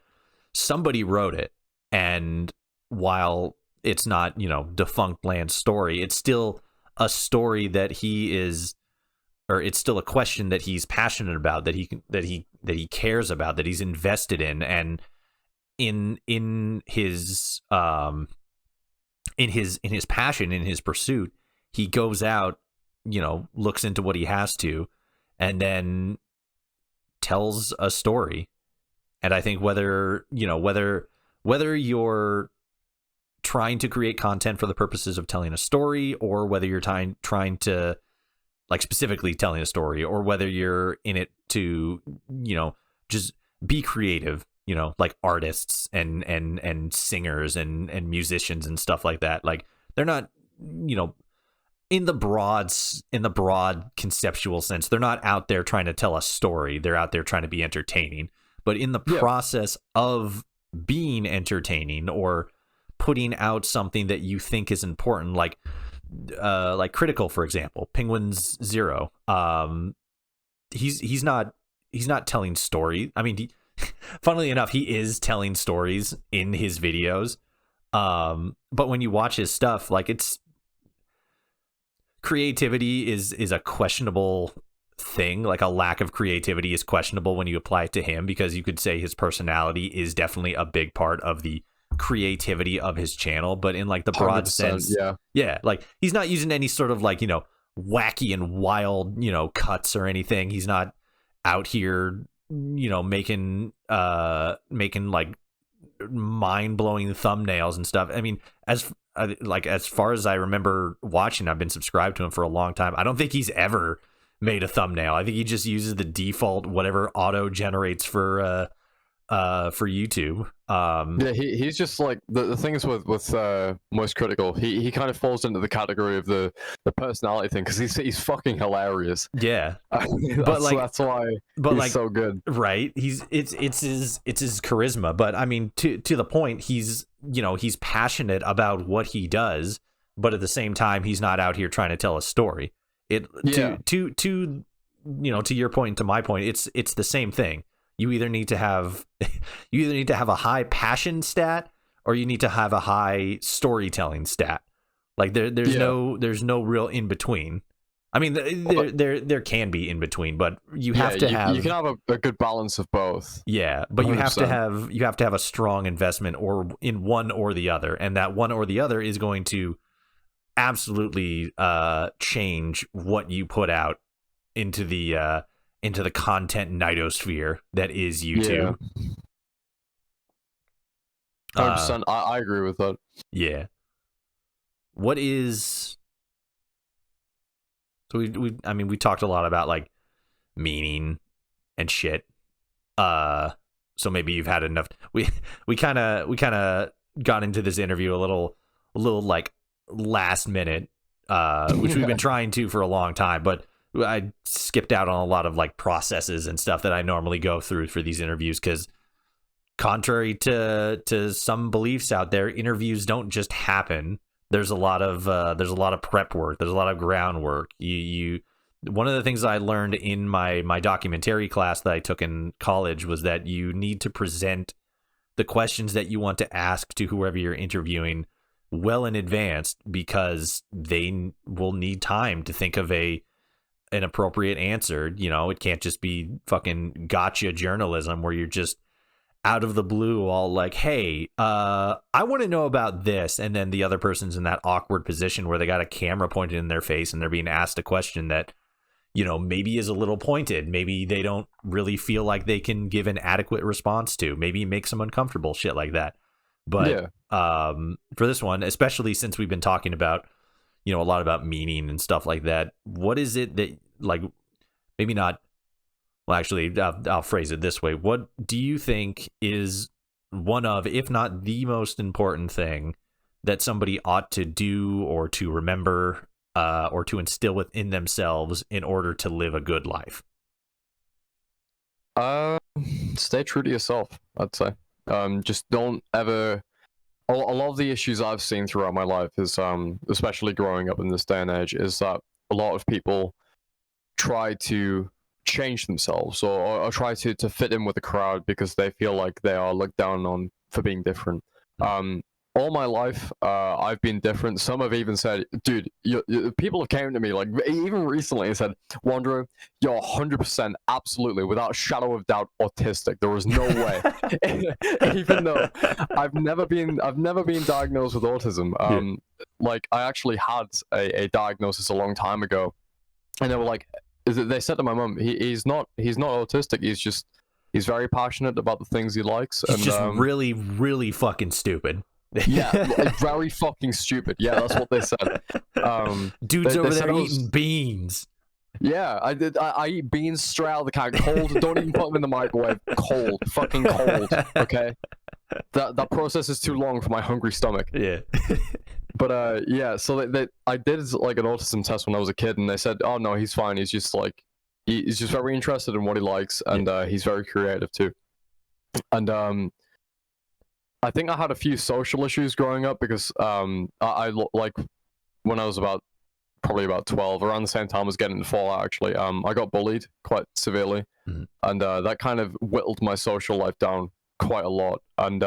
somebody wrote it, and while it's not, you know, defunct land story, it's still a story that he is, or it's still a question that he's passionate about, that he cares about, that he's invested in, and in his passion, in his pursuit, he goes out, you know, looks into what he has to, and then tells a story. And I think whether you're trying to create content for the purposes of telling a story, or whether you're trying to, like, specifically telling a story, or whether you're in it to, you know, just be creative, you know, like artists and singers and musicians and stuff like that. Like, they're not, you know, in the broad conceptual sense, they're not out there trying to tell a story. They're out there trying to be entertaining. But in the process of being entertaining, or putting out something that you think is important, like Critical, for example, Penguins Zero, he's not telling story. I mean, funnily enough, he is telling stories in his videos. But when you watch his stuff, like, it's creativity is a questionable thing. Like, a lack of creativity is questionable when you apply it to him, because you could say his personality is definitely a big part of the creativity of his channel. But in, like, the broad sense, like, he's not using any sort of, like, you know, wacky and wild, you know, cuts or anything. He's not out here, you know, making like mind-blowing thumbnails and stuff. I mean, as far as I remember watching, I've been subscribed to him for a long time, I don't think he's ever made a thumbnail. I think he just uses the default whatever auto generates for YouTube. He's just like, the thing is with Most Critical, he kind of falls into the category of the personality thing, because he's fucking hilarious. Yeah. But like, that's why he's so good, right? It's his charisma. But I mean, to the point, he's, you know, he's passionate about what he does, but at the same time, he's not out here trying to tell a story. To you know, to your point, to my point, it's the same thing. You either need to have a high passion stat, or you need to have a high storytelling stat. Like, there's no real in between. I mean, there can be in between, but you have to have, you can have a good balance of both. Yeah, but 100%. you have to have a strong investment, or in one or the other, and that one or the other is going to absolutely change what you put out into the content nightosphere that is YouTube. 100%. I agree with that. Yeah. What is, so we talked a lot about, like, meaning and shit. So maybe you've had enough. We kind of got into this interview a little like last minute, which we've been trying to for a long time, but I skipped out on a lot of, like, processes and stuff that I normally go through for these interviews, because contrary to some beliefs out there, interviews don't just happen. There's a lot of prep work. There's a lot of groundwork. One of the things I learned in my documentary class that I took in college was that you need to present the questions that you want to ask to whoever you're interviewing well in advance, because they will need time to think of an appropriate answer. You know, it can't just be fucking gotcha journalism where you're just out of the blue all like, hey, I want to know about this, and then the other person's in that awkward position where they got a camera pointed in their face and they're being asked a question that, maybe is a little pointed. Maybe they don't really feel like they can give an adequate response to. Maybe makes them uncomfortable, shit like that. But for this one, especially since we've been talking about, a lot about meaning and stuff like that, what is it that, like, maybe not, well, actually, I'll phrase it this way. What do you think is one of, if not the most important thing that somebody ought to do or to remember or to instill within themselves in order to live a good life? Stay true to yourself, I'd say. Just don't ever. A lot of the issues I've seen throughout my life is, especially growing up in this day and age, is that a lot of people try to change themselves or try to fit in with the crowd because they feel like they are looked down on for being different. All my life, I've been different. Some have even said, dude, people have came to me, like, even recently, and said, Wanderer, you're 100% absolutely, without a shadow of doubt, autistic. There was no way. Even though I've never been diagnosed with autism. Like, I actually had a diagnosis a long time ago, and they were like, they said to my mum, he's not autistic, he's very passionate about the things he likes. He's just really, really fucking stupid. Yeah, like, very fucking stupid. Yeah, that's what they said. Dude's over there eating beans. Yeah, I eat beans straight out of the can, cold. Don't even put them in the microwave. Cold, fucking cold. Okay, that process is too long for my hungry stomach. Yeah. But yeah, so I did like an autism test when I was a kid, and they said, oh no, he's fine. He's just like he's just very interested in what he likes, and he's very creative too. And I think I had a few social issues growing up because I like when I was probably about 12, around the same time I was getting into Fallout, actually. I got bullied quite severely, and that kind of whittled my social life down quite a lot. And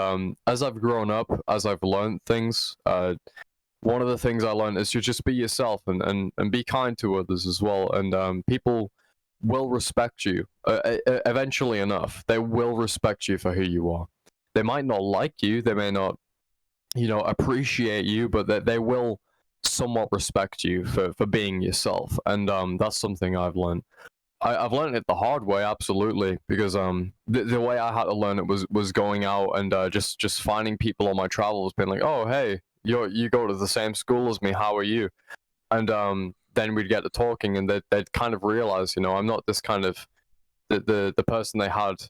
as I've grown up, as I've learned things, one of the things I learned is to just be yourself and be kind to others as well. And people will respect you eventually enough. They will respect you for who you are. They might not like you, they may not, appreciate you, but they will somewhat respect you for being yourself. And that's something I've learned. I've learned it the hard way, absolutely, because the way I had to learn it was going out and just finding people on my travels, being like, oh hey, you go to the same school as me, how are you? And then we'd get to talking, and they'd kind of realize, I'm not this kind of the person they had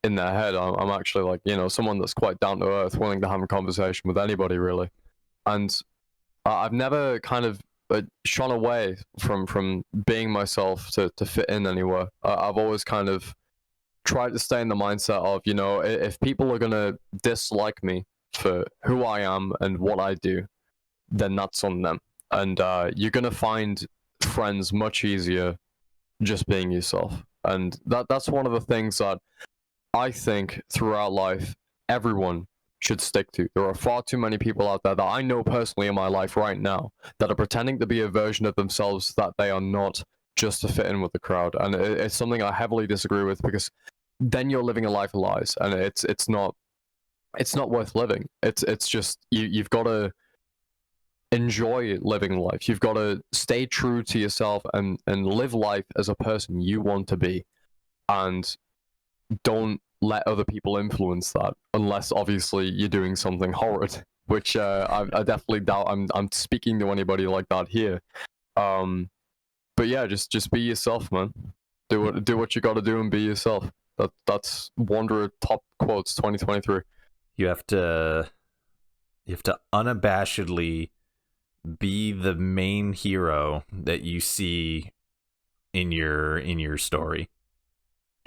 in their head. I'm actually like, someone that's quite down to earth, willing to have a conversation with anybody, really. And I've never kind of shone away from being myself to fit in anywhere. I've always kind of tried to stay in the mindset of, if people are going to dislike me for who I am and what I do, then that's on them. And you're going to find friends much easier just being yourself. And that's one of the things that I think throughout life, everyone should stick to. There are far too many people out there that I know personally in my life right now that are pretending to be a version of themselves that they are not, just to fit in with the crowd. And it's something I heavily disagree with, because then you're living a life of lies, and it's not worth living. It's just you've got to enjoy living life. You've got to stay true to yourself and live life as a person you want to be, and don't let other people influence that, unless obviously you're doing something horrid, which I definitely doubt I'm speaking to anybody like that here. But yeah, just be yourself, man. Do what you got to do and be yourself. That's Wanderer top quotes 2023. You have to unabashedly be the main hero that you see in your story.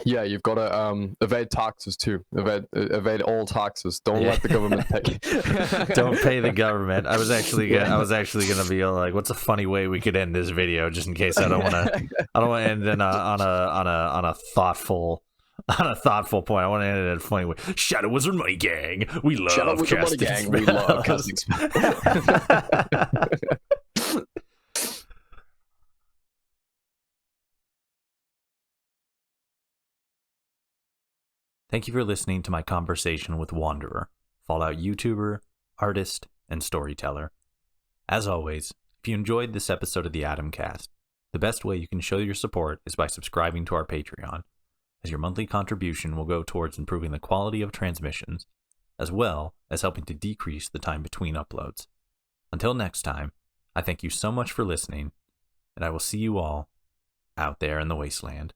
Yeah, you've got to evade taxes too. Evade all taxes. Don't let the government pay. Don't pay the government. I was actually gonna be like, what's a funny way we could end this video, just in case I don't want to end in on a thoughtful point. I want to end it in a funny way. Shadow Wizard Money Gang. We love Shadow Wizard Money Gang. We love casting spells. Thank you for listening to my conversation with Wanderer, Fallout YouTuber, artist, and storyteller. As always, if you enjoyed this episode of the Atomcast, The best way you can show your support is by subscribing to our Patreon, as your monthly contribution will go towards improving the quality of transmissions, as well as helping to decrease the time between uploads. Until next time, I thank you so much for listening, and I will see you all out there in the wasteland.